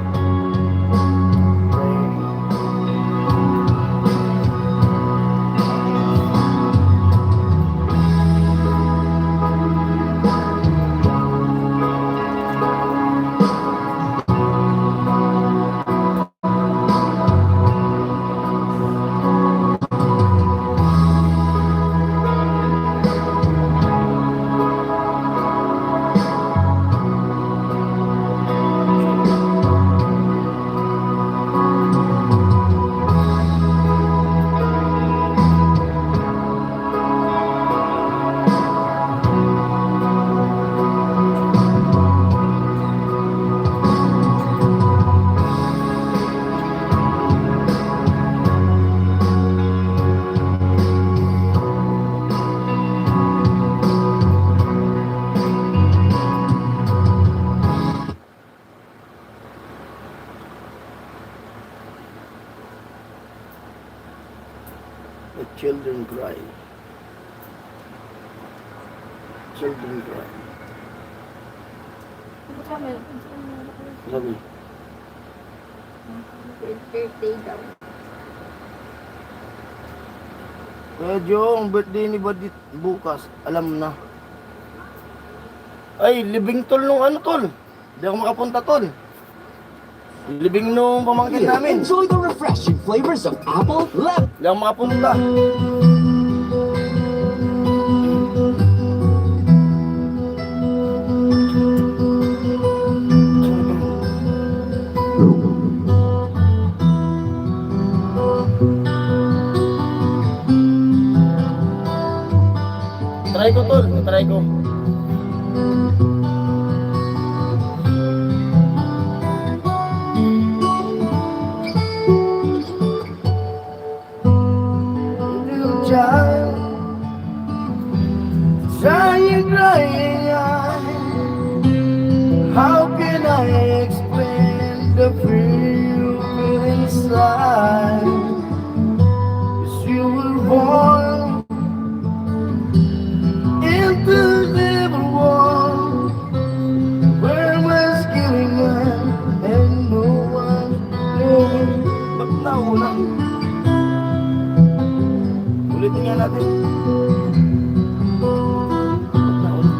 The children cry. Children cry. Sabi. Birthday daw. Kaya Joe, ang birthday ni Badit bukas. Alam na. Ay, libing tol nung ano tol. Hindi ako makapunta tol. Libing nung pamangkin Here, namin. enjoy the refreshing flavors of apple, lemon, Hindi ako makapunta. Try ko tol, try ko. Little child, crying, crying eyes. How can I explain the fear inside? 'Cause you were born into the world where was killing man and no one knew. Ba't nauna? Ulitin nga natin. Ba't nauna?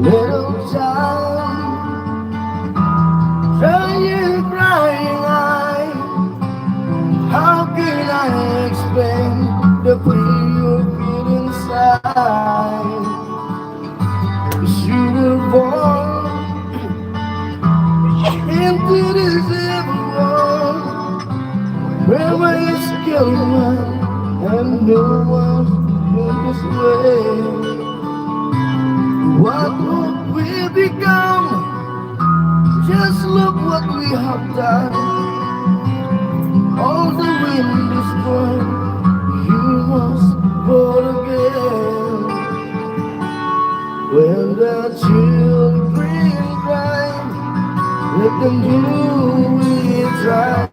Little child, crying, crying eye. How can I explain the pain you feel inside? 'Cause you were born into this evil world where my skill one and no one in this way. What would we become? Just look what we have done. All the wind is gone. You must born again. When the children cry, let them do it right.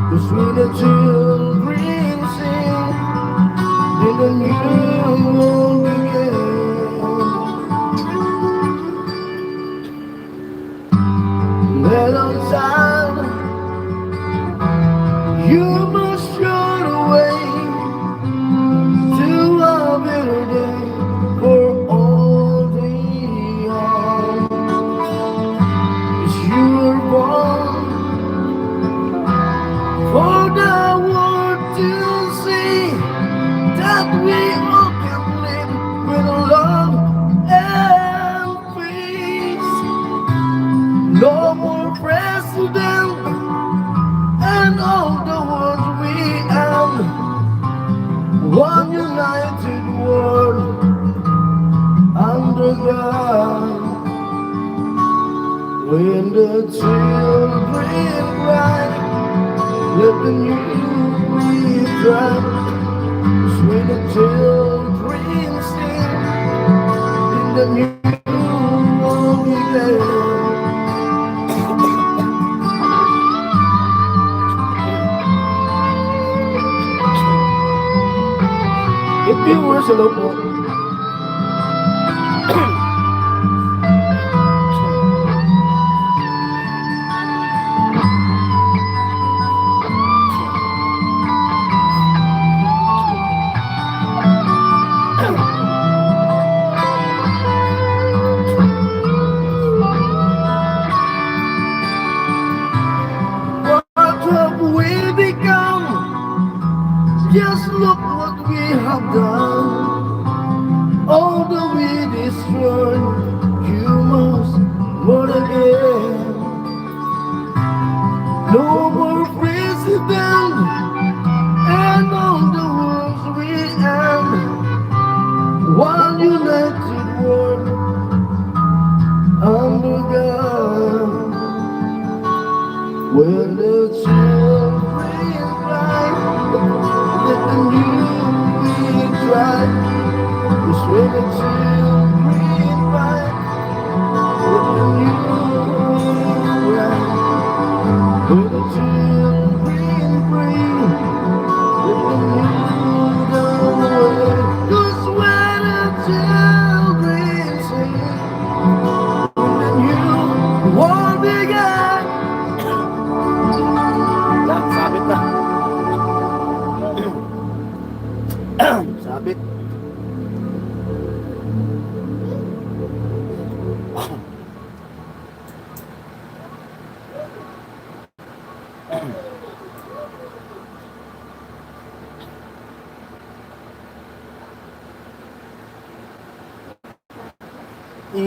'Cause when the children sing, then the new world begins. Little child, you must show the way to a better day for all the young. 'Cause you were born for the world to see that we all can live with love and peace. No more president and all the world we am. One united world under God. When the children cry, let the new dry. 'Cause when the children sing, in the new world begins. Viewers, hello po. What have we become? Just look what we have done.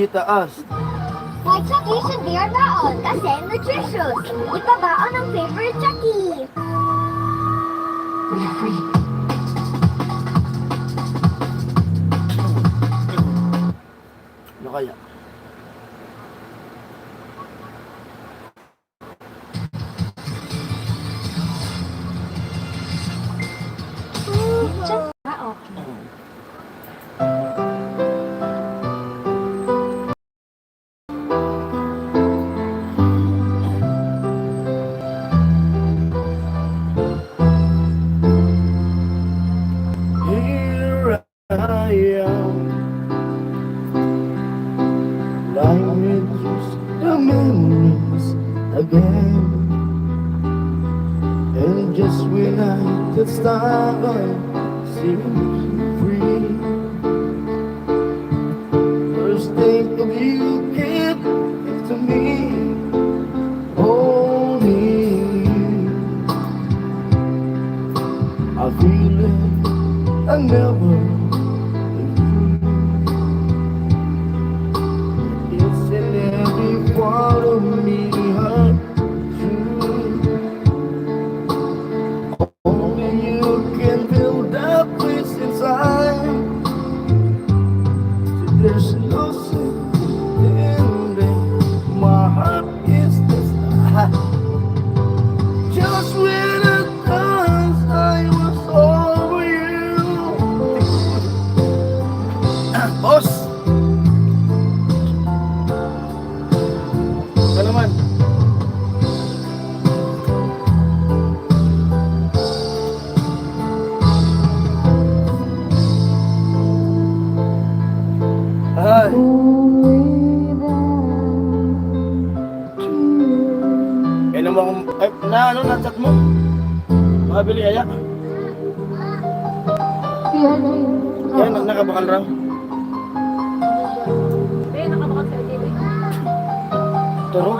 itaas. Why Chucky should be our baon kasi nutritious. Ipabaon ang favorite Chucky. Ano kaya? Here I am, lying with just the memories again. And just when I could stop, I seem free. First think of you came to me, only I feel it. I never it's in every part of me hurt you. Only you can fill that place inside. So there's no secret in my heart is this just when I thought I was over you. Boss! Ano naman? Ay! Kailan mo akong... Ay, na-chat mo? Makabili kaya? Yan, nakabakal raw. Hindi, nakabakal sa TV. Turo.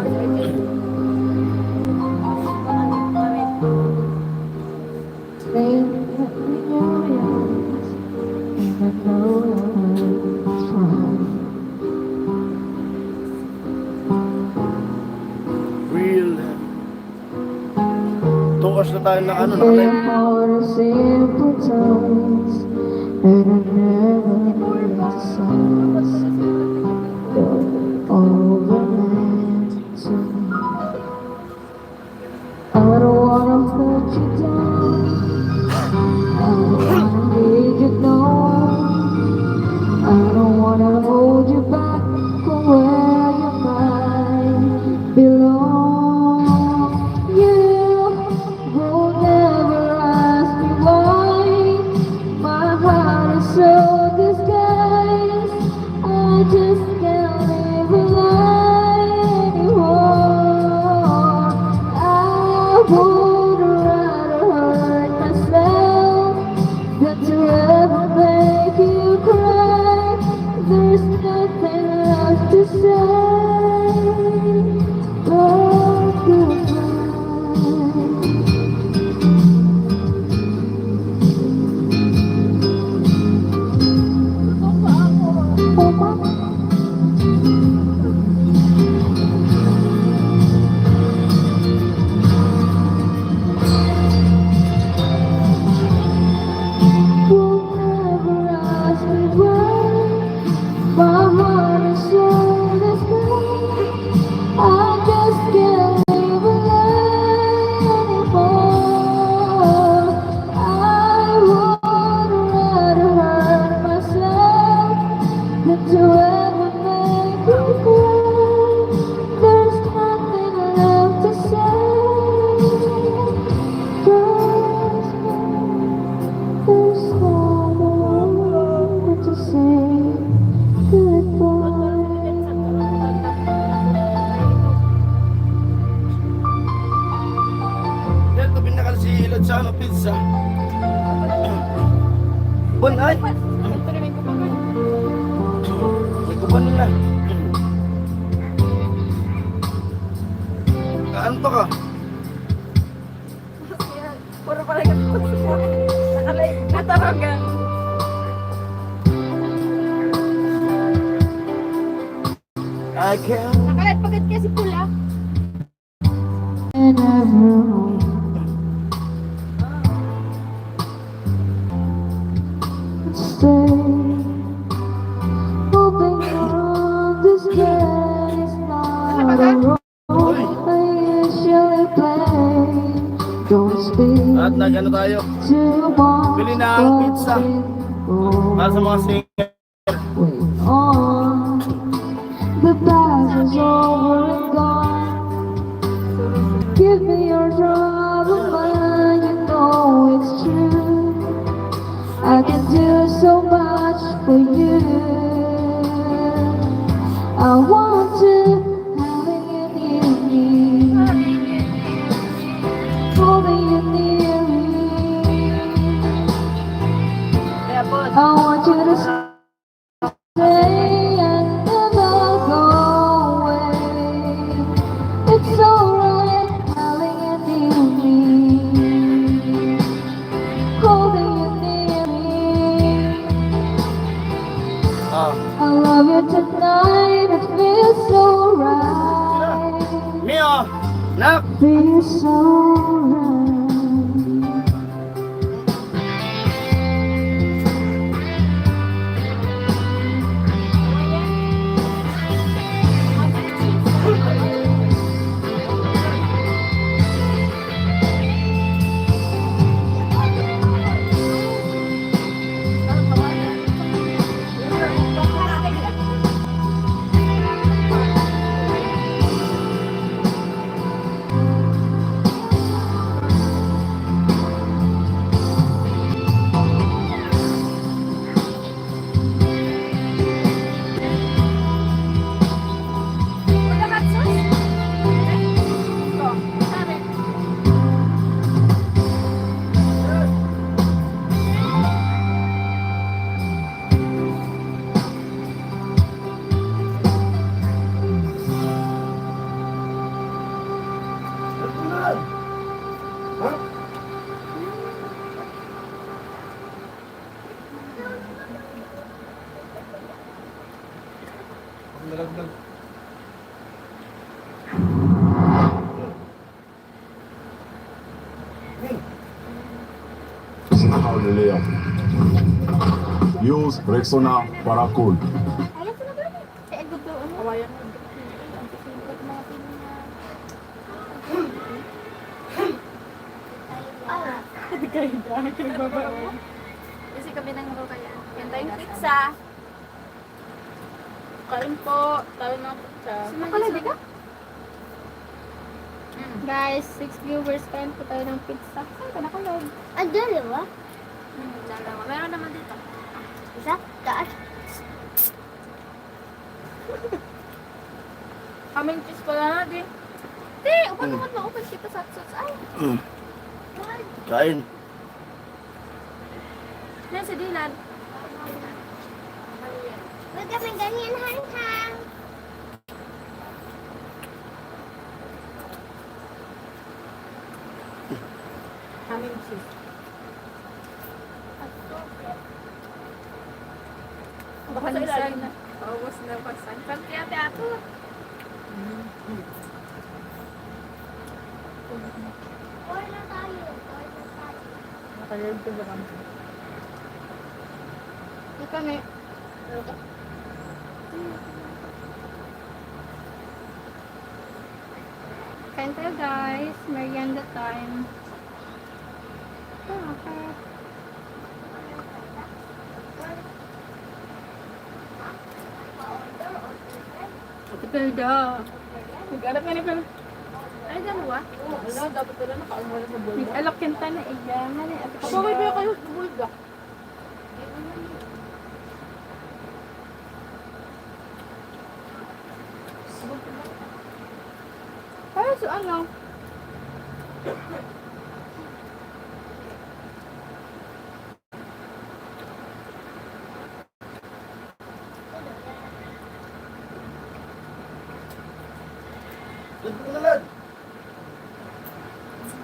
Real. Tukas na tayo na ano, nakalive. I don't wanna put you down. I don't wanna make you know. I don't wanna hold you back from where you might belong. You will never ask me why. My heart is so disguised. I just can't live a lie anymore. I would rather hurt myself than to ever make you cry. There's nothing left to say but goodbye. Will never ask me why. My heart is so disguised. I just can't live a lie anymore. I would rather hurt myself than to ever make you cry. There's nothing left to say. There's no more to say goodbye. Yan, tabi na kasi si Lachano Pizza. Bon, ay! May kuban nila. Kaanto ka? Puro pala ka nakalay. Nataragan. I can. Nakalat pagkat kasi pula. in every room. Stay, hoping you'll understand it's not a role I usually play. Don't speak At nagano tayo. too much. Bili na ang pizza. Para sa mga singer. Wait on, the past is over and gone. Give me your trouble, man, you know it's true. I can do so much for you. I want to have you near me, holding you near me. I want you to stay and never go away. It's alright having you near me, holding you near me. I love you tonight, it feels so right. Mio! Nak! Feels so right. Hallelujah. Use Rexona para cool. Kasi kami nang kaya. Yan tayong pizza. Kain po. Tayo ng pizza. Nakaladi ka? Guys, 6 viewers, kain po tayo ng pizza. Saan ka nakalog? Ah, dalawa? Dalawa. Meron naman dito. Isa? Taas? Kaming cheese pala natin. Hindi, upan naman ma-open kita sa sauce. Ay, Kain. yan si Dylan. Huwag kami ganyan, hang-hang. Kaming cheese. Baka nisan na. Paubos na pasan. Pati ate ato. Order tayo. Order tayo. Nakalagay ko ba kami? Ito kami. Kain tayo guys. Merienda time. Okay. Ito pwede. Nag-alak nga na pala. Ay, dalawa. Wala, dapat pala naka-almora sa bulga. Nag-alak kinta na iya. Mali, ate ko. Bakit ba kayo sa bulga? Ay, so ano?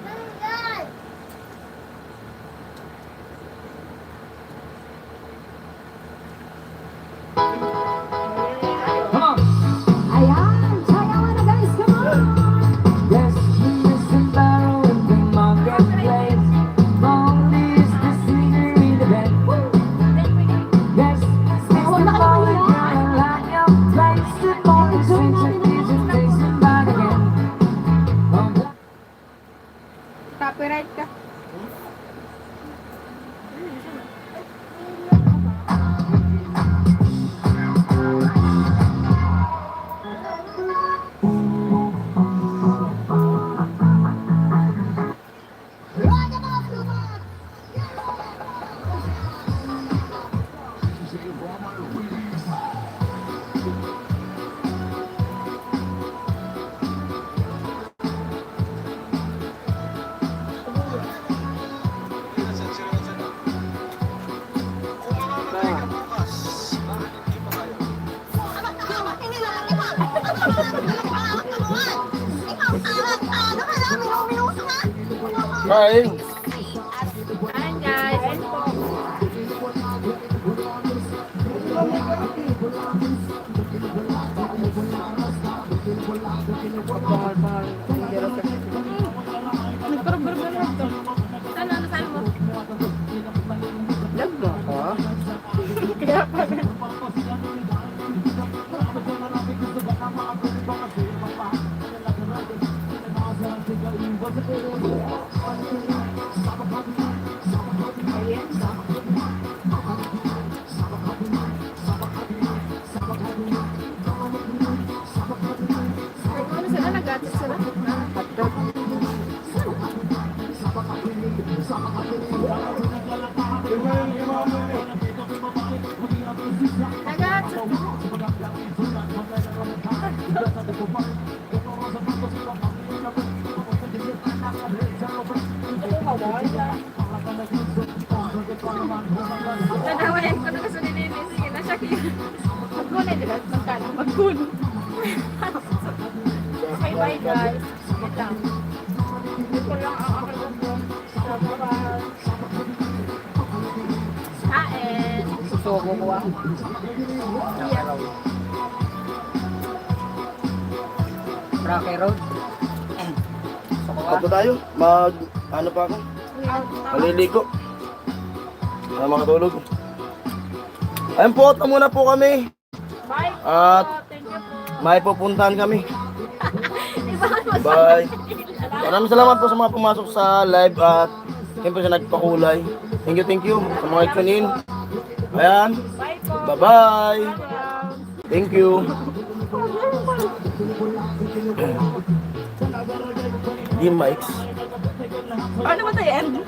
Manggal! Ay, Copyright ka. Kain. Ayan guys. Nagparang-barang lang ito. Saan mo? Yan na ka. Kaya pa. Ano sila? Nag-atis sila? Hotdog. Nag-atis. Nanawayan ko na gusto ni Nene. Sige na siya kaya. Magkunay din at magkano. Magkunay. Okay, bye guys. Wait lang. Hindi ko lang ang aking gusto. Kain. Susuko ko ah. Yeah. Rocky Road. Ako tayo. Ano pa ako? Maliligo. Makatulog. Ayun po, muna po kami. Bye. At Thank you po. may pupuntahan kami. Bye. Maraming salamat po sa mga pumasok sa live at siyempre sa nagpakulay. Thank you sa mga ikunin. Ayan. Bye po. Bye-bye. Thank you. Di mics. Ano ba tayo?